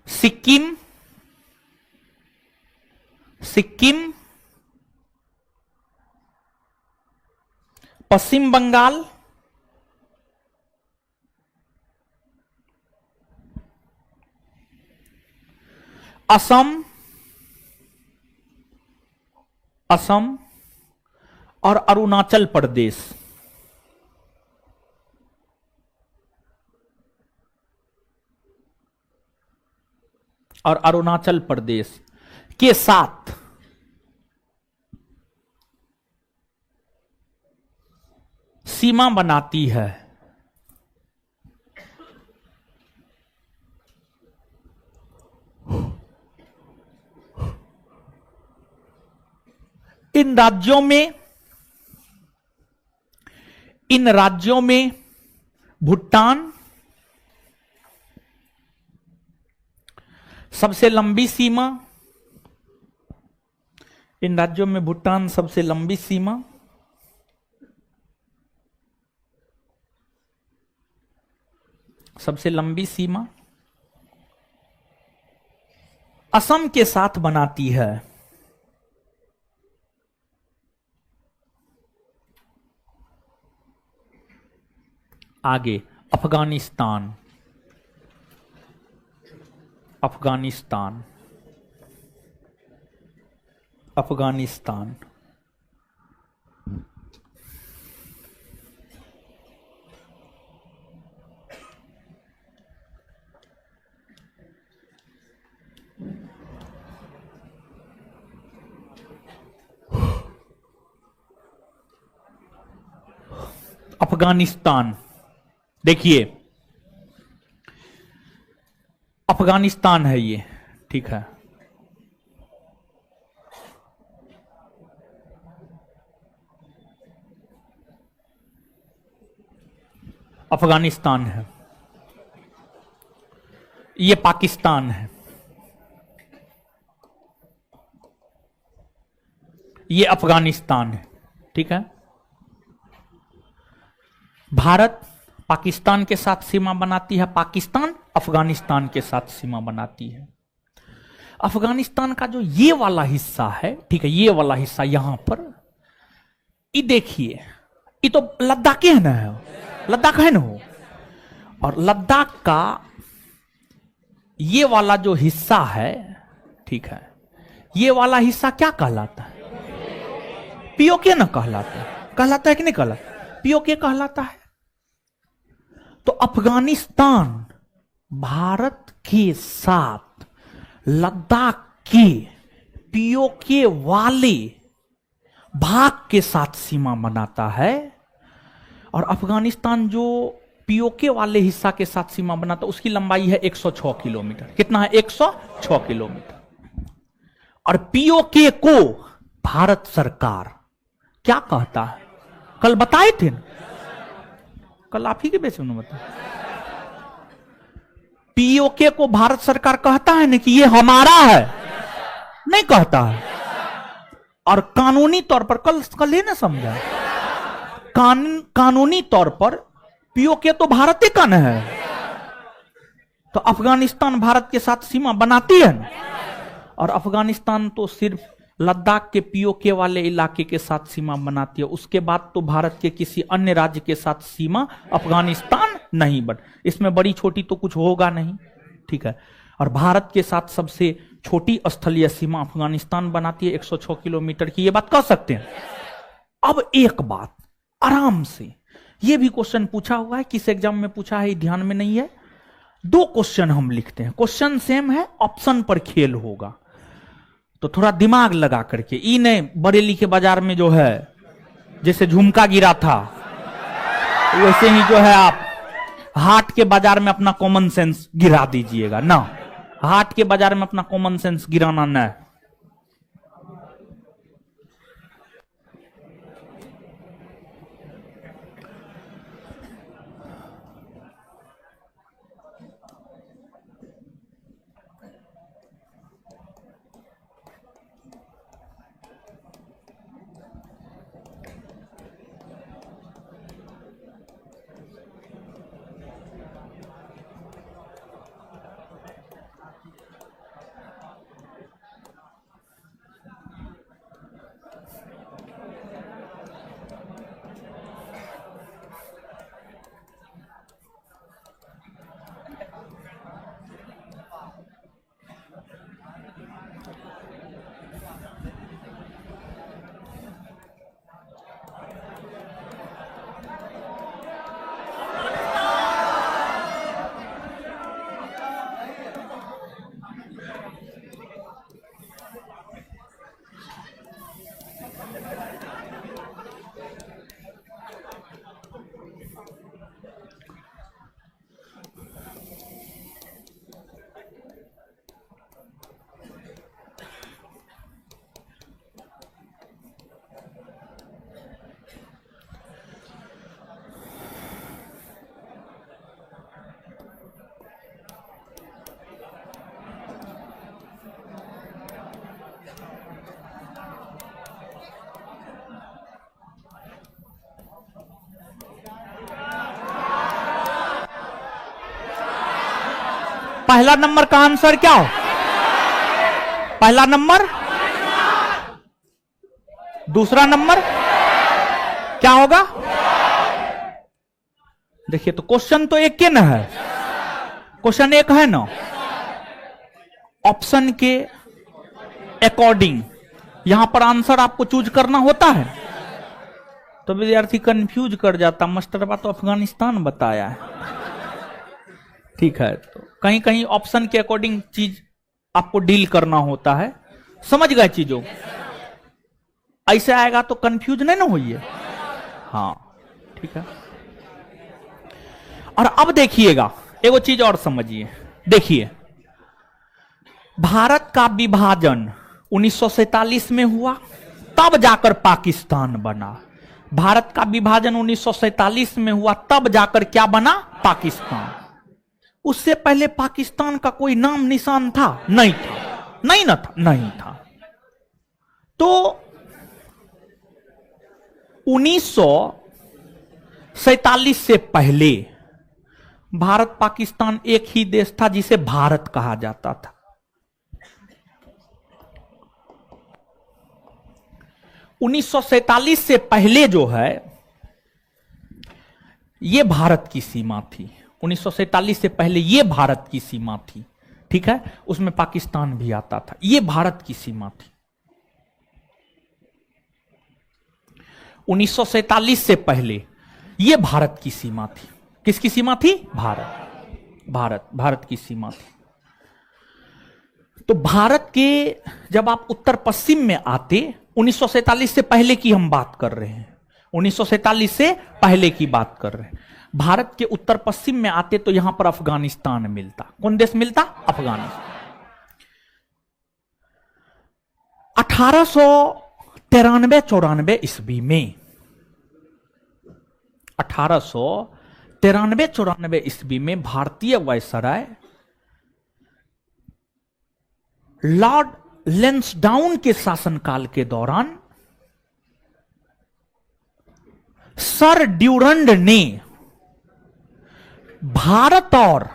सिक्किम, सिक्किम, पश्चिम बंगाल, असम, असम और अरुणाचल प्रदेश। और अरुणाचल प्रदेश के साथ सीमा बनाती है। इन राज्यों में, इन राज्यों में भूटान, सबसे लंबी सीमा, इन राज्यों में भूटान सबसे लंबी सीमा, सबसे लंबी सीमा असम के साथ बनाती है। आगे अफगानिस्तान, अफगानिस्तान, अफगानिस्तान, अफगानिस्तान। देखिए अफगानिस्तान है ये, ठीक है। अफगानिस्तान है, ये पाकिस्तान है, ये अफगानिस्तान है, ठीक है। भारत पाकिस्तान के साथ सीमा बनाती है, पाकिस्तान अफगानिस्तान के साथ सीमा बनाती है। अफगानिस्तान का जो ये वाला हिस्सा है, ठीक है, ये वाला हिस्सा यहां पर, ये देखिए, ये तो लद्दाख है ना, लद्दाख है ना हो, और लद्दाख का ये वाला जो हिस्सा है, ठीक है, ये वाला हिस्सा क्या कहलाता है? पीओके ना कहलाता है, कहलाता है कि नहीं कहलाता? पीओके कहलाता है। तो अफगानिस्तान भारत के साथ लद्दाख के पीओके वाले भाग के साथ सीमा बनाता है, और अफगानिस्तान जो पीओके वाले हिस्सा के साथ सीमा बनाता है उसकी लंबाई है 106 किलोमीटर। कितना है? 106 किलोमीटर। और पीओके को भारत सरकार क्या कहता है? कल बताए थे ना, कल आप ही के बेस में बताया। पीओके को भारत सरकार कहता है ना कि ये हमारा है, नहीं कहता है। और कानूनी तौर पर कल ही ना समझा, कानूनी तौर पर पीओके तो भारत का न है। तो अफगानिस्तान भारत के साथ सीमा बनाती है ना, और अफगानिस्तान तो सिर्फ लद्दाख के पीओके वाले इलाके के साथ सीमा बनाती है। उसके बाद तो भारत के किसी अन्य राज्य के साथ सीमा अफगानिस्तान नहीं बन, इसमें बड़ी छोटी तो कुछ होगा नहीं, ठीक है। और भारत के साथ सबसे छोटी स्थलीय सीमा अफगानिस्तान बनाती है 106 किलोमीटर की, ये बात कह सकते हैं। अब एक बात आराम से, ये भी क्वेश्चन पूछा हुआ है, किस एग्जाम में पूछा है ध्यान में नहीं है। 2 क्वेश्चन हम लिखते हैं, क्वेश्चन सेम है, ऑप्शन पर खेल होगा, तो थोड़ा दिमाग लगा करके। ई नहीं बरेली के बाजार में जो है जैसे झुमका गिरा था, वैसे ही जो है आप हाट के बाजार में अपना कॉमन सेंस गिरा दीजिएगा ना। हाट के बाजार में अपना कॉमन सेंस गिराना न। पहला नंबर का आंसर क्या हो? पहला नंबर, दूसरा नंबर क्या होगा? देखिए तो क्वेश्चन तो एक के ना है, क्वेश्चन एक है ना, ऑप्शन के अकॉर्डिंग यहां पर आंसर आपको चूज करना होता है। तो विद्यार्थी कंफ्यूज कर जाता, मास्टरबा तो अफगानिस्तान बताया है। ठीक है, तो कहीं कहीं ऑप्शन के अकॉर्डिंग चीज आपको डील करना होता है, समझ गए चीजों? ऐसे आएगा तो कंफ्यूज नहीं ना होइए। हाँ ठीक है। और अब देखिएगा एगो चीज और समझिए, देखिए भारत का विभाजन 1947 में हुआ, तब जाकर पाकिस्तान बना। भारत का विभाजन 1947 में हुआ, तब जाकर क्या बना? पाकिस्तान। उससे पहले पाकिस्तान का कोई नाम निशान था? नहीं था। नहीं ना था, नहीं था। तो 1947 से पहले भारत पाकिस्तान एक ही देश था जिसे भारत कहा जाता था। 1947 से पहले जो है यह भारत की सीमा थी। 1947 से पहले यह भारत की सीमा थी, ठीक है, उसमें पाकिस्तान भी आता था, यह भारत की सीमा थी। 1947 से पहले यह भारत की सीमा थी। किसकी सीमा थी? भारत की सीमा थी। तो भारत के जब आप उत्तर पश्चिम में आते, 1947 से पहले की हम बात कर रहे हैं, 1947 से पहले की बात कर रहे हैं, भारत के उत्तर पश्चिम में आते तो यहां पर अफगानिस्तान मिलता। कौन देश मिलता? अफगानिस्तान। 1893-94 ईस्वी में, 1893-94 ईस्वी में भारतीय वायसराय लॉर्ड लैंसडाउन के शासनकाल के दौरान सर ड्यूरंड ने भारत और,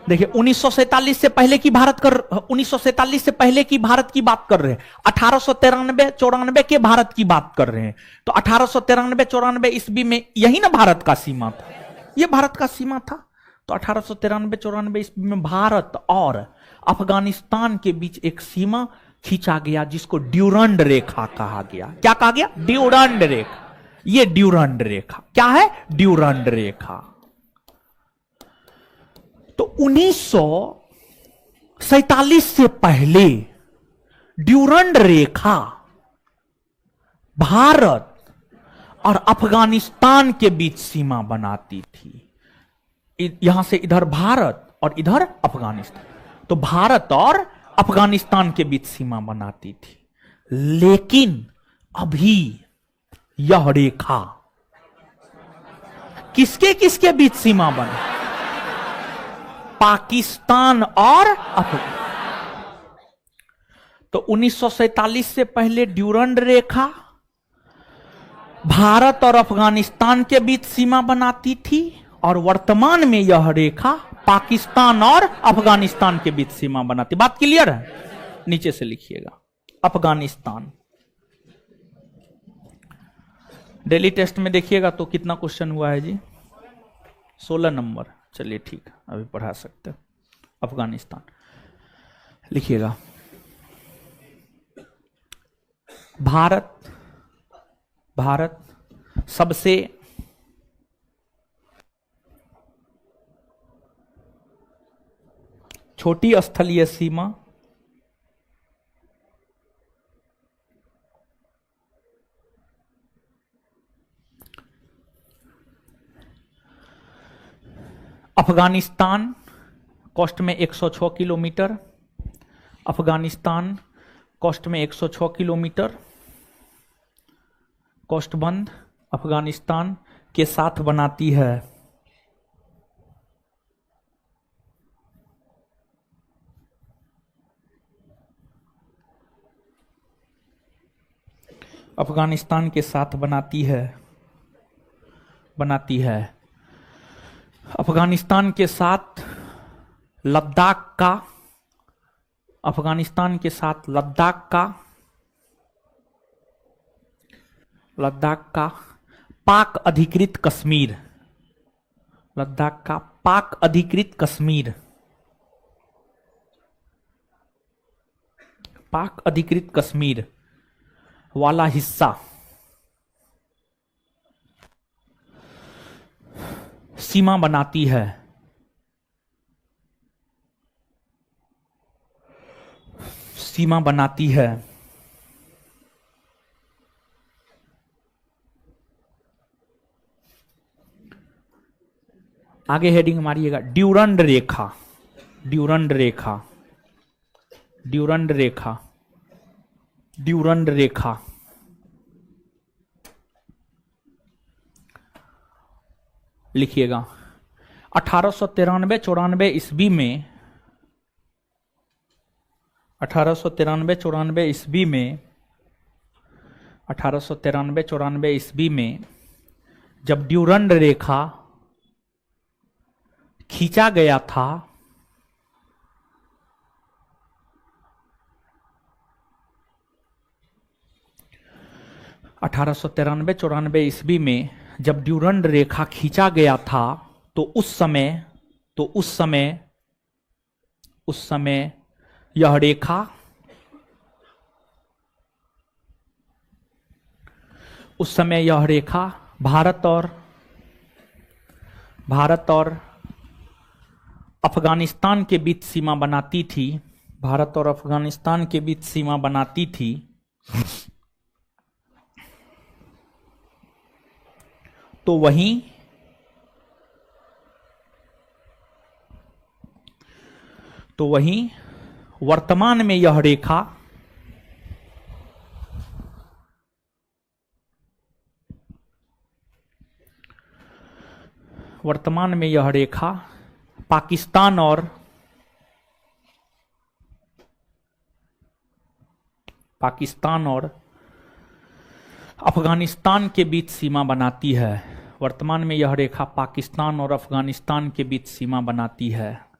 देखिए 1947 से पहले की 1947 से पहले की भारत की बात कर रहे हैं, 1893-94 के भारत की बात कर रहे हैं। तो 1893-94 ईस्वी में यही ना भारत का सीमा था, यह भारत का सीमा था। तो 1893-94 ईस्वी में भारत और अफगानिस्तान के बीच एक सीमा खींचा गया जिसको ड्यूरंड रेखा कहा गया। क्या कहा गया? ड्यूरंड रेखा। यह ड्यूरंड रेखा क्या है? ड्यूरंड रेखा। तो 1947 से पहले ड्यूरंड रेखा भारत और अफगानिस्तान के बीच सीमा बनाती थी। यहां से इधर भारत और इधर अफगानिस्तान, तो भारत और अफगानिस्तान के बीच सीमा बनाती थी। लेकिन अभी यह रेखा किसके किसके बीच सीमा बना? पाकिस्तान और अफगानिस्तान। तो 1947 से पहले ड्यूरंड रेखा भारत और अफगानिस्तान के बीच सीमा बनाती थी, और वर्तमान में यह रेखा पाकिस्तान और अफगानिस्तान के बीच सीमा बनाती। बात क्लियर है? नीचे से लिखिएगा अफगानिस्तान। डेली टेस्ट में देखिएगा तो कितना क्वेश्चन हुआ है जी? 16 नंबर। चलिए ठीक है, अभी पढ़ा सकते हैं। अफगानिस्तान लिखिएगा। भारत सबसे छोटी स्थलीय सीमा अफगानिस्तान कोस्ट में 106 किलोमीटर, अफगानिस्तान कोस्ट में 106 किलोमीटर कोस्टबंद अफगानिस्तान के साथ बनाती है। अफगानिस्तान के साथ बनाती है। अफगानिस्तान के साथ लद्दाख का, अफगानिस्तान के साथ लद्दाख का पाक अधिकृत कश्मीर, लद्दाख का पाक अधिकृत कश्मीर, पाक अधिकृत कश्मीर वाला हिस्सा सीमा बनाती है आगे हेडिंग मारिएगा, ड्यूरंड रेखा, ड्यूरंड रेखा, ड्यूरंड रेखा, ड्यूरंड रेखा। लिखिएगा 1893-94 ईस्वी में, 1893-94 ईस्वी में, 1893-94 ईस्वी में जब ड्यूरंड रेखा खींचा गया था, ईस्वी में जब ड्यूरंड रेखा खींचा गया था तो उस समय यह रेखा भारत और अफगानिस्तान के बीच सीमा बनाती थी, भारत और अफगानिस्तान के बीच सीमा बनाती थी। तो वहीं वर्तमान में यह रेखा पाकिस्तान और अफगानिस्तान के बीच सीमा बनाती है। वर्तमान में यह रेखा पाकिस्तान और अफगानिस्तान के बीच सीमा बनाती है।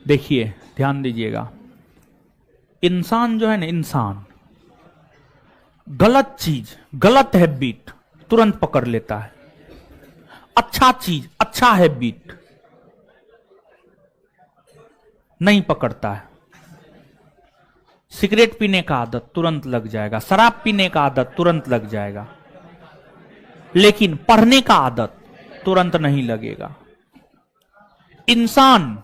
देखिए, ध्यान दीजिएगा, इंसान जो है ना, इंसान गलत चीज, गलत हैबिट तुरंत पकड़ लेता है, अच्छा चीज, अच्छा हैबिट नहीं पकड़ता है। सिगरेट पीने का आदत तुरंत लग जाएगा, शराब पीने का आदत तुरंत लग जाएगा, लेकिन पढ़ने का आदत तुरंत नहीं लगेगा। इंसान,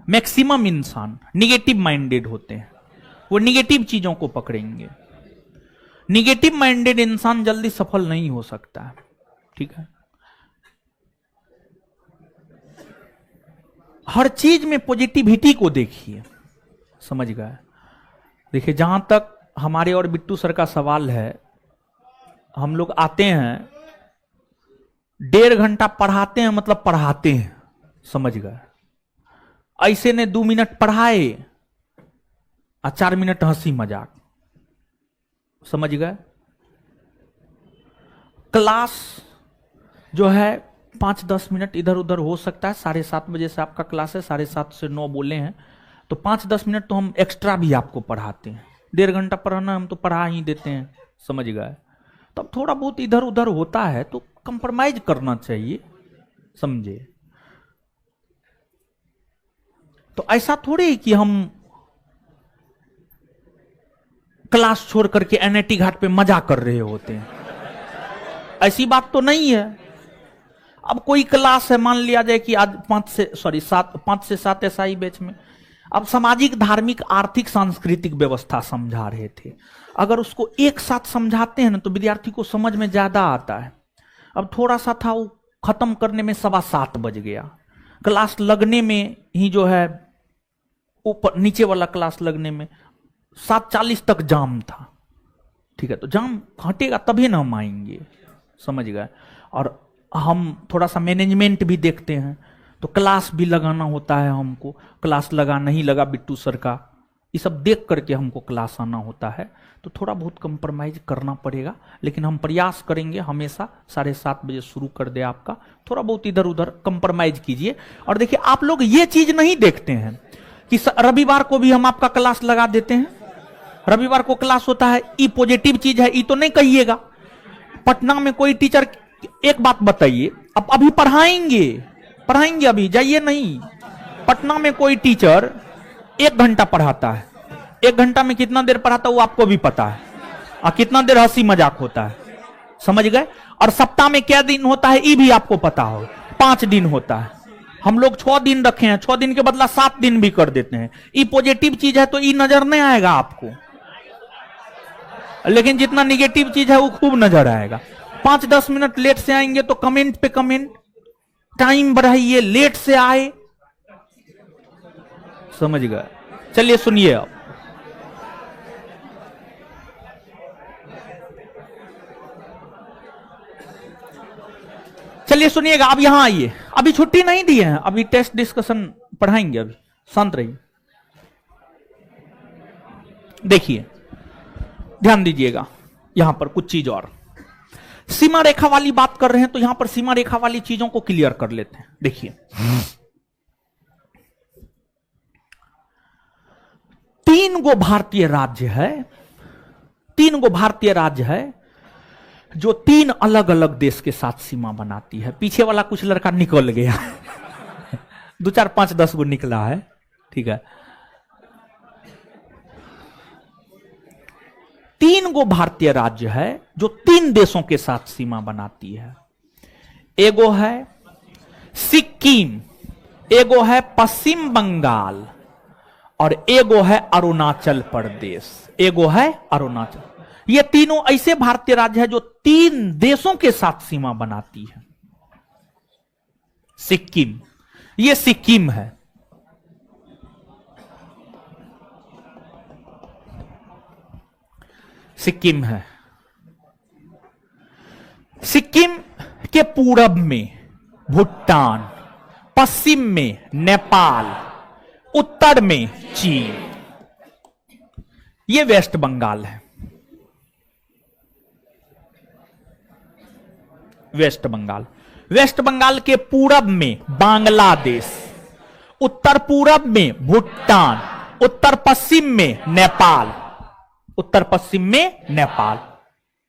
मैक्सिमम इंसान निगेटिव माइंडेड होते हैं, वो निगेटिव चीजों को पकड़ेंगे। निगेटिव माइंडेड इंसान जल्दी सफल नहीं हो सकता है, ठीक है। हर चीज में पॉजिटिविटी को देखिए, समझ गए। देखिए, जहां तक हमारे और बिट्टू सर का सवाल है, हम लोग आते हैं, 1.5 घंटा पढ़ाते हैं, मतलब पढ़ाते हैं, समझ गए। ऐसे ने 2 मिनट पढ़ाए और 4 मिनट हंसी मजाक, समझ गए। क्लास जो है 5-10 मिनट इधर उधर हो सकता है। 7:30 बजे से आपका क्लास है, 7:30 से 9 बोले हैं, तो 5-10 मिनट तो हम एक्स्ट्रा भी आपको पढ़ाते हैं। 1.5 घंटा पढ़ाना हम तो पढ़ा ही देते हैं, समझ गए। तब थोड़ा बहुत इधर उधर होता है तो कंप्रोमाइज करना चाहिए, समझे। तो ऐसा थोड़ी कि हम क्लास छोड़ करके एनआईटी घाट पे मजा कर रहे होते हैं, ऐसी बात तो नहीं है। अब कोई क्लास है, मान लिया जाए कि आज 5 से 7 एसआई बैच में अब सामाजिक, धार्मिक, आर्थिक, सांस्कृतिक व्यवस्था समझा रहे थे। अगर उसको एक साथ समझाते हैं ना तो विद्यार्थी को समझ में ज्यादा आता है। अब थोड़ा सा था, वो खत्म करने में 7:15 बज गया। क्लास लगने में ही जो है, ऊपर नीचे वाला क्लास लगने में 7:40 तक जाम था, ठीक है। तो जाम हटेगा तभी ना हम आएंगे, समझ गए। और हम थोड़ा सा मैनेजमेंट भी देखते हैं, तो क्लास भी लगाना होता है हमको, क्लास लगा नहीं लगा बिट्टू सर का, ये सब देख करके हमको क्लास आना होता है। तो थोड़ा बहुत कंप्रोमाइज करना पड़ेगा, लेकिन हम प्रयास करेंगे हमेशा 7:30 बजे शुरू कर दे आपका। थोड़ा बहुत इधर उधर कंप्रोमाइज कीजिए। और देखिए आप लोग ये चीज नहीं देखते हैं कि रविवार को भी हम आपका क्लास लगा देते हैं। रविवार को क्लास होता है, ई पॉजिटिव चीज है, ई तो नहीं कहिएगा। पटना में कोई टीचर, एक बात बताइए, अब अभी पढ़ाएंगे अभी जाइए नहीं। पटना में कोई टीचर 1 घंटा पढ़ाता है, 1 घंटा में कितना देर पढ़ाता है वो आपको भी पता है, और कितना देर हंसी मजाक होता है, समझ गए। और सप्ताह में क्या दिन होता है ये भी आपको पता हो, 5 दिन होता है। हम लोग 6 दिन रखे हैं, 6 दिन के बदला 7 दिन भी कर देते हैं। ये पॉजिटिव चीज है तो ये नजर नहीं आएगा आपको, लेकिन जितना निगेटिव चीज है वो खूब नजर आएगा। 5-10 मिनट लेट से आएंगे तो कमेंट पे कमेंट, टाइम बढ़ाइए, लेट से आए, समझ गए। चलिए सुनिए अब, चलिए सुनिएगा। अब यहां आइए, अभी छुट्टी नहीं दी है, अभी टेस्ट डिस्कशन पढ़ाएंगे, अभी शांत रहिए। देखिए ध्यान दीजिएगा, यहां पर कुछ चीज और सीमा रेखा वाली बात कर रहे हैं, तो यहां पर सीमा रेखा वाली चीजों को क्लियर कर लेते हैं। देखिए 3 गो भारतीय राज्य है, 3 गो भारतीय राज्य है जो 3 अलग अलग देश के साथ सीमा बनाती है। पीछे वाला कुछ लड़का निकल गया 2, 4, 5, 10 गो निकला है, ठीक है। 3 गो भारतीय राज्य है जो 3 देशों के साथ सीमा बनाती है। एगो है सिक्किम, एगो है पश्चिम बंगाल, और एगो है अरुणाचल प्रदेश, एगो है अरुणाचल। ये तीनों ऐसे भारतीय राज्य है जो 3 देशों के साथ सीमा बनाती है। सिक्किम, ये सिक्किम है, सिक्किम है। सिक्किम के पूरब में भूटान, पश्चिम में नेपाल, उत्तर में चीन। ये वेस्ट बंगाल है, वेस्ट बंगाल। वेस्ट बंगाल के पूरब में बांग्लादेश, उत्तर पूरब में भूटान, उत्तर पश्चिम में नेपाल, उत्तर पश्चिम में नेपाल।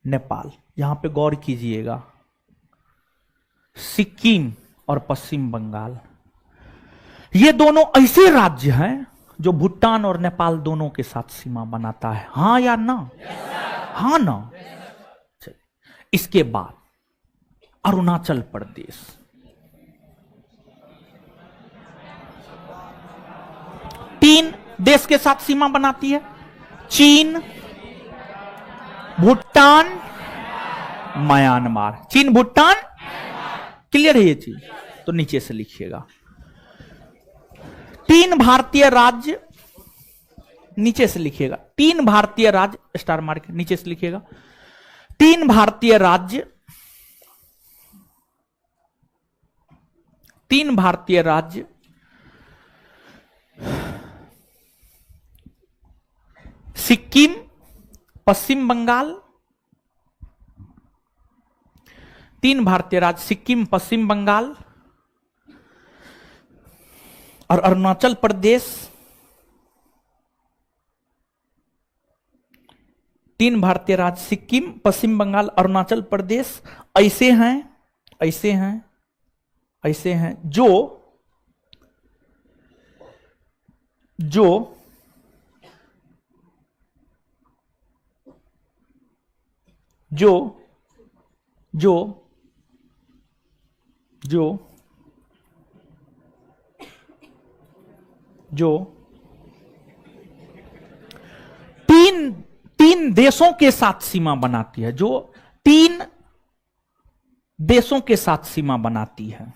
नेपाल यहां पे गौर कीजिएगा, सिक्किम और पश्चिम बंगाल ये दोनों ऐसे राज्य हैं जो भूटान और नेपाल दोनों के साथ सीमा बनाता है। हां या ना? हां ना? चलिए, इसके बाद अरुणाचल प्रदेश, तीन देश के साथ सीमा बनाती है, चीन, भूटान, म्यांमार। चीन, भूटान, क्लियर है ये चीज? तो नीचे से लिखिएगा 3 भारतीय राज्य, नीचे से लिखिएगा 3 भारतीय राज्य, स्टार मार्क नीचे से लिखिएगा 3 भारतीय राज्य, 3 भारतीय राज्य सिक्किम, पश्चिम बंगाल, 3 भारतीय राज्य सिक्किम, पश्चिम बंगाल और अरुणाचल प्रदेश। 3 भारतीय राज्य सिक्किम, पश्चिम बंगाल, अरुणाचल प्रदेश ऐसे हैं, ऐसे हैं, ऐसे हैं जो जो जो जो जो जो 3 देशों के साथ सीमा बनाती है, जो 3 देशों के साथ सीमा बनाती है,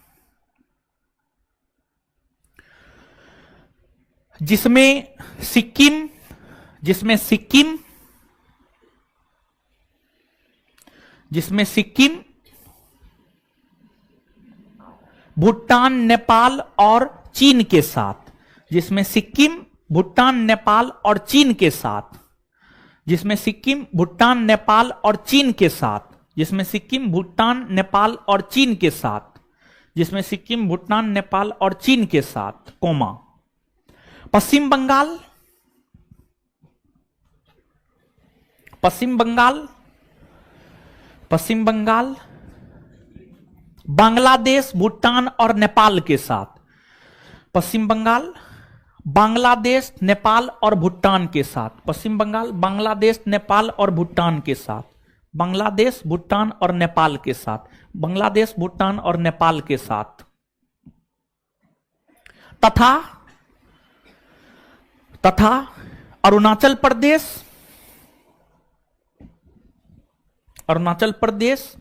जिसमें सिक्किम, जिसमें सिक्किम, जिसमें सिक्किम, भूटान, नेपाल और चीन के साथ, जिसमें सिक्किम, भूटान, नेपाल और चीन के साथ, जिसमें सिक्किम, भूटान, नेपाल और चीन के साथ, जिसमें सिक्किम, भूटान, नेपाल और चीन के साथ, जिसमें सिक्किम, भूटान, नेपाल और चीन के साथ, कोमा, पश्चिम बंगाल, पश्चिम बंगाल, पश्चिम बंगाल, बांग्लादेश, भूटान और नेपाल के साथ, पश्चिम बंगाल, बांग्लादेश, नेपाल और भूटान के साथ, पश्चिम बंगाल, बांग्लादेश, नेपाल और भूटान के साथ, बांग्लादेश, भूटान और नेपाल के साथ, बांग्लादेश, भूटान और नेपाल के साथ, तथा तथा अरुणाचल प्रदेश, अरुणाचल प्रदेश,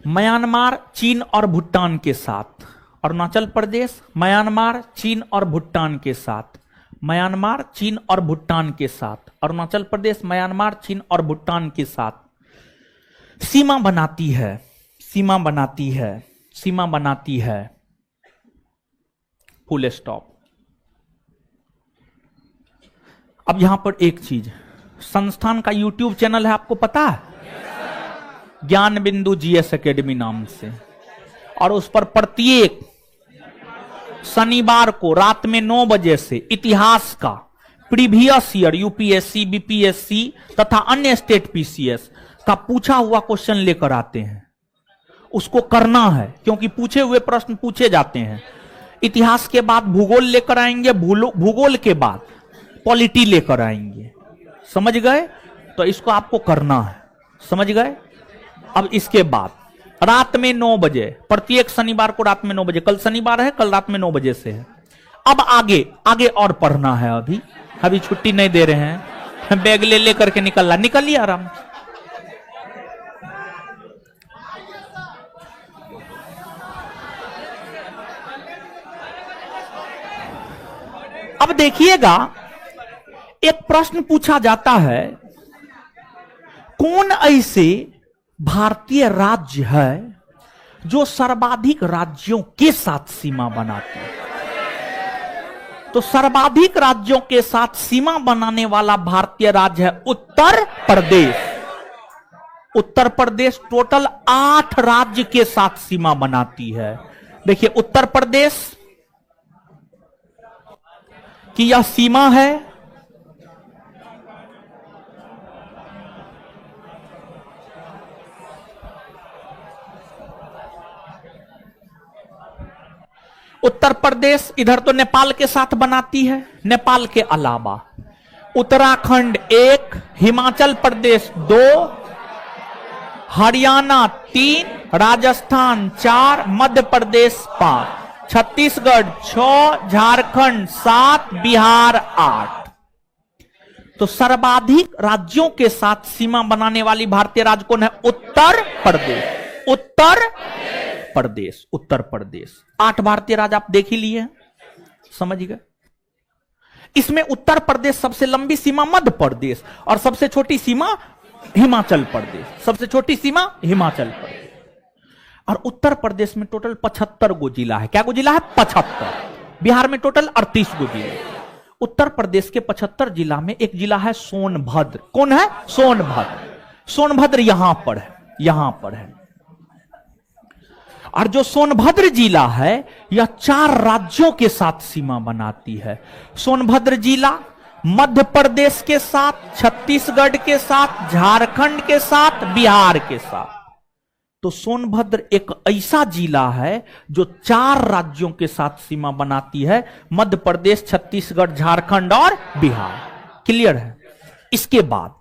म्यांमार, चीन और भूटान के साथ, अरुणाचल प्रदेश, म्यांमार, चीन और भूटान के साथ, म्यांमार, चीन और भूटान के साथ, अरुणाचल प्रदेश, म्यांमार, चीन और भूटान के साथ सीमा बनाती है, सीमा बनाती है, सीमा बनाती है, फुल स्टॉप। अब यहां पर एक चीज, संस्थान का यूट्यूब चैनल है, आपको पता है, ज्ञान बिंदु जीएस एकेडमी नाम से, और उस पर प्रत्येक शनिवार को रात में 9 बजे से इतिहास का प्रीवियस ईयर यूपीएससी, बीपीएससी तथा अन्य स्टेट पीसीएस का पूछा हुआ क्वेश्चन लेकर आते हैं। उसको करना है, क्योंकि पूछे हुए प्रश्न पूछे जाते हैं। इतिहास के बाद भूगोल लेकर आएंगे, भूगोल के बाद पॉलिटी लेकर आएंगे, समझ गए? तो इसको आपको करना है, समझ गए? अब इसके बाद रात में 9 बजे, प्रत्येक शनिवार को रात में 9 बजे, कल शनिवार है, कल रात में 9 बजे से है। अब आगे आगे और पढ़ना है, अभी छुट्टी नहीं दे रहे हैं, बैग ले लेकर के निकलना, निकलिए आराम। अब देखिएगा, एक प्रश्न पूछा जाता है, कौन ऐसे भारतीय राज्य है जो सर्वाधिक राज्यों के साथ सीमा बनाते हैं? तो सर्वाधिक राज्यों के साथ सीमा बनाने वाला भारतीय राज्य है उत्तर प्रदेश। उत्तर प्रदेश टोटल 8 राज्य के साथ सीमा बनाती है। देखिए, उत्तर प्रदेश की यह सीमा है, उत्तर प्रदेश इधर तो नेपाल के साथ बनाती है, नेपाल के अलावा उत्तराखंड 1, हिमाचल प्रदेश 2, हरियाणा 3, राजस्थान 4, मध्य प्रदेश 5, छत्तीसगढ़ 6, झारखंड 7, बिहार 8। तो सर्वाधिक राज्यों के साथ सीमा बनाने वाली भारतीय राज्य कौन है? उत्तर प्रदेश। उत्तर प्रदेश, उत्तर प्रदेश। 8 भारतीय राज्य आप देख ही लिए, समझ गए? इसमें उत्तर प्रदेश सबसे लंबी सीमा मध्य प्रदेश और सबसे छोटी सीमा हिमाचल प्रदेश, सबसे छोटी सीमा हिमाचल प्रदेश। और उत्तर प्रदेश में टोटल 75 गो जिला है। क्या गो जिला है? 75। बिहार में टोटल 38 गो जिला। उत्तर प्रदेश के 75 जिला में एक जिला है सोनभद्र। कौन है? सोनभद्र। सोनभद्र यहां पर है, यहां पर है। और जो सोनभद्र जिला है यह 4 राज्यों के साथ सीमा बनाती है। सोनभद्र जिला मध्य प्रदेश के साथ, छत्तीसगढ़ के साथ, झारखंड के साथ, बिहार के साथ। तो सोनभद्र एक ऐसा जिला है जो 4 राज्यों के साथ सीमा बनाती है, मध्य प्रदेश, छत्तीसगढ़, झारखंड और बिहार। क्लियर है? इसके बाद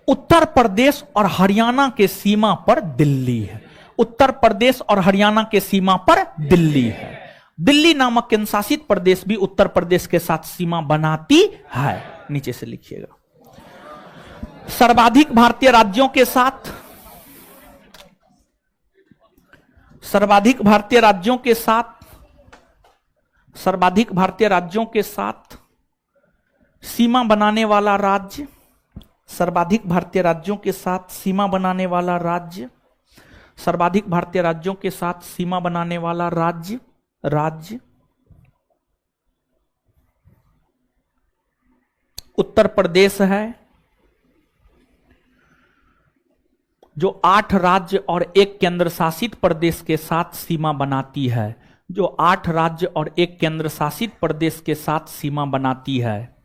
उत्तर प्रदेश और हरियाणा के सीमा पर दिल्ली है। उत्तर प्रदेश और हरियाणा के सीमा पर दिल्ली है। दिल्ली नामक केंद्रशासित प्रदेश भी उत्तर प्रदेश के साथ सीमा बनाती है। नीचे से लिखिएगा। सर्वाधिक भारतीय राज्यों के साथ, सर्वाधिक भारतीय राज्यों के साथ, सर्वाधिक भारतीय राज्यों के साथ सीमा बनाने वाला राज्य, सर्वाधिक भारतीय राज्यों के साथ सीमा बनाने वाला राज्य, सर्वाधिक भारतीय राज्यों के साथ सीमा बनाने वाला राज्य उत्तर प्रदेश है, जो 8 राज्य और 1 केंद्र शासित प्रदेश के साथ सीमा बनाती है, जो 8 राज्य और 1 केंद्र शासित प्रदेश के साथ सीमा बनाती है।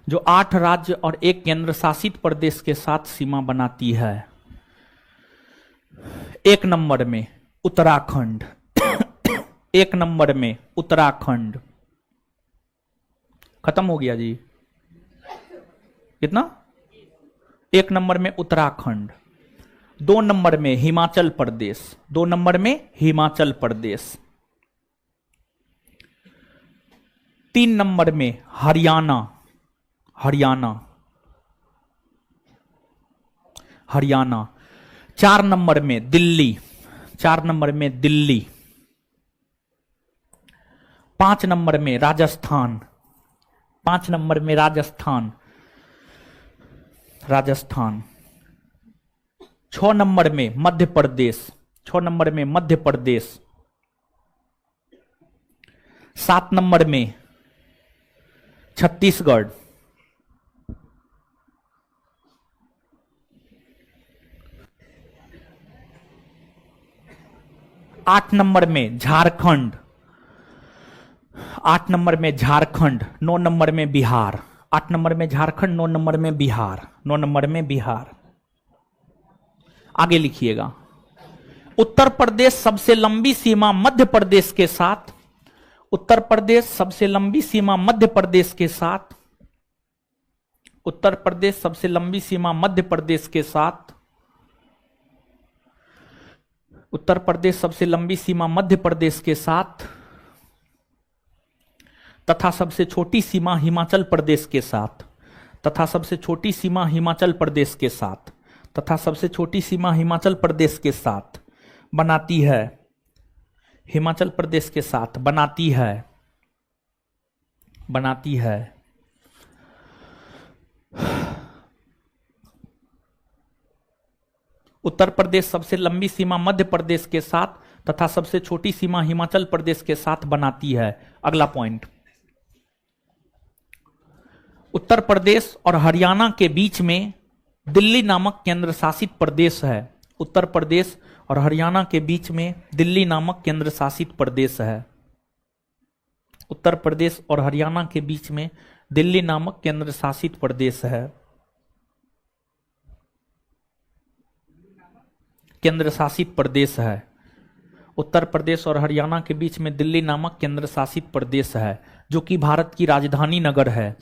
जो 8 राज्य और 1 केंद्र शासित प्रदेश के साथ सीमा बनाती है। 1 नंबर में उत्तराखंड 1 नंबर में उत्तराखंड। खत्म हो गया जी। कितना? 1 नंबर में उत्तराखंड। 2 नंबर में हिमाचल प्रदेश, 2 नंबर में हिमाचल प्रदेश। 3 नंबर में हरियाणा, हरियाणा। 4 नंबर में दिल्ली, 4 नंबर में दिल्ली। 5 नंबर में राजस्थान, 5 नंबर में राजस्थान। 6 नंबर में मध्य प्रदेश, 6 नंबर में मध्य प्रदेश। 7 नंबर में छत्तीसगढ़। 8 नंबर में झारखंड, 8 नंबर में झारखंड। 9 नंबर में बिहार, 8 नंबर में झारखंड, 9 नंबर में बिहार, 9 नंबर में बिहार। आगे लिखिएगा। उत्तर प्रदेश सबसे लंबी सीमा मध्य प्रदेश के साथ, उत्तर प्रदेश सबसे लंबी सीमा मध्य प्रदेश के साथ, उत्तर प्रदेश सबसे लंबी सीमा मध्य प्रदेश के साथ, उत्तर प्रदेश सबसे लंबी सीमा मध्य प्रदेश के साथ, तथा सबसे छोटी सीमा हिमाचल प्रदेश के साथ, तथा सबसे छोटी सीमा हिमाचल प्रदेश के साथ, तथा सबसे छोटी सीमा हिमाचल प्रदेश के साथ बनाती है, हिमाचल प्रदेश के साथ बनाती है, बनाती है। उत्तर प्रदेश सबसे लंबी सीमा मध्य प्रदेश के साथ तथा सबसे छोटी सीमा हिमाचल प्रदेश के साथ बनाती है। अगला पॉइंट, उत्तर प्रदेश और हरियाणा के बीच में दिल्ली नामक केंद्र शासित प्रदेश है। उत्तर प्रदेश और हरियाणा के बीच में दिल्ली नामक केंद्र शासित प्रदेश है। उत्तर प्रदेश और हरियाणा के बीच में दिल्ली नामक केंद्र शासित प्रदेश है। केंद्र शासित प्रदेश है। उत्तर प्रदेश और हरियाणा के बीच में दिल्ली नामक केंद्र शासित प्रदेश है, जो कि भारत की राजधानी नगर है।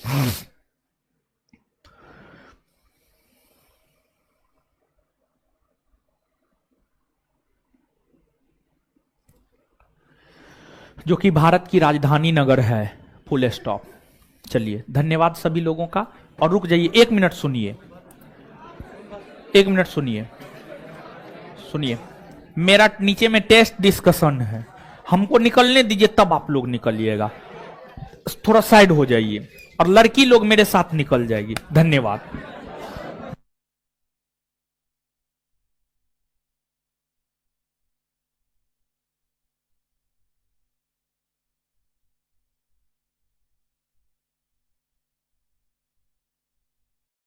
जो कि भारत की राजधानी नगर है। Full stop. चलिए, धन्यवाद सभी लोगों का। और रुक जाइए, 1 मिनट सुनिए, 1 मिनट सुनिए, सुनिए। मेरा नीचे में टेस्ट डिस्कशन है, हमको निकलने दीजिए, तब आप लोग निकलिएगा। थोड़ा साइड हो जाइए और लड़की लोग मेरे साथ निकल जाएगी। धन्यवाद।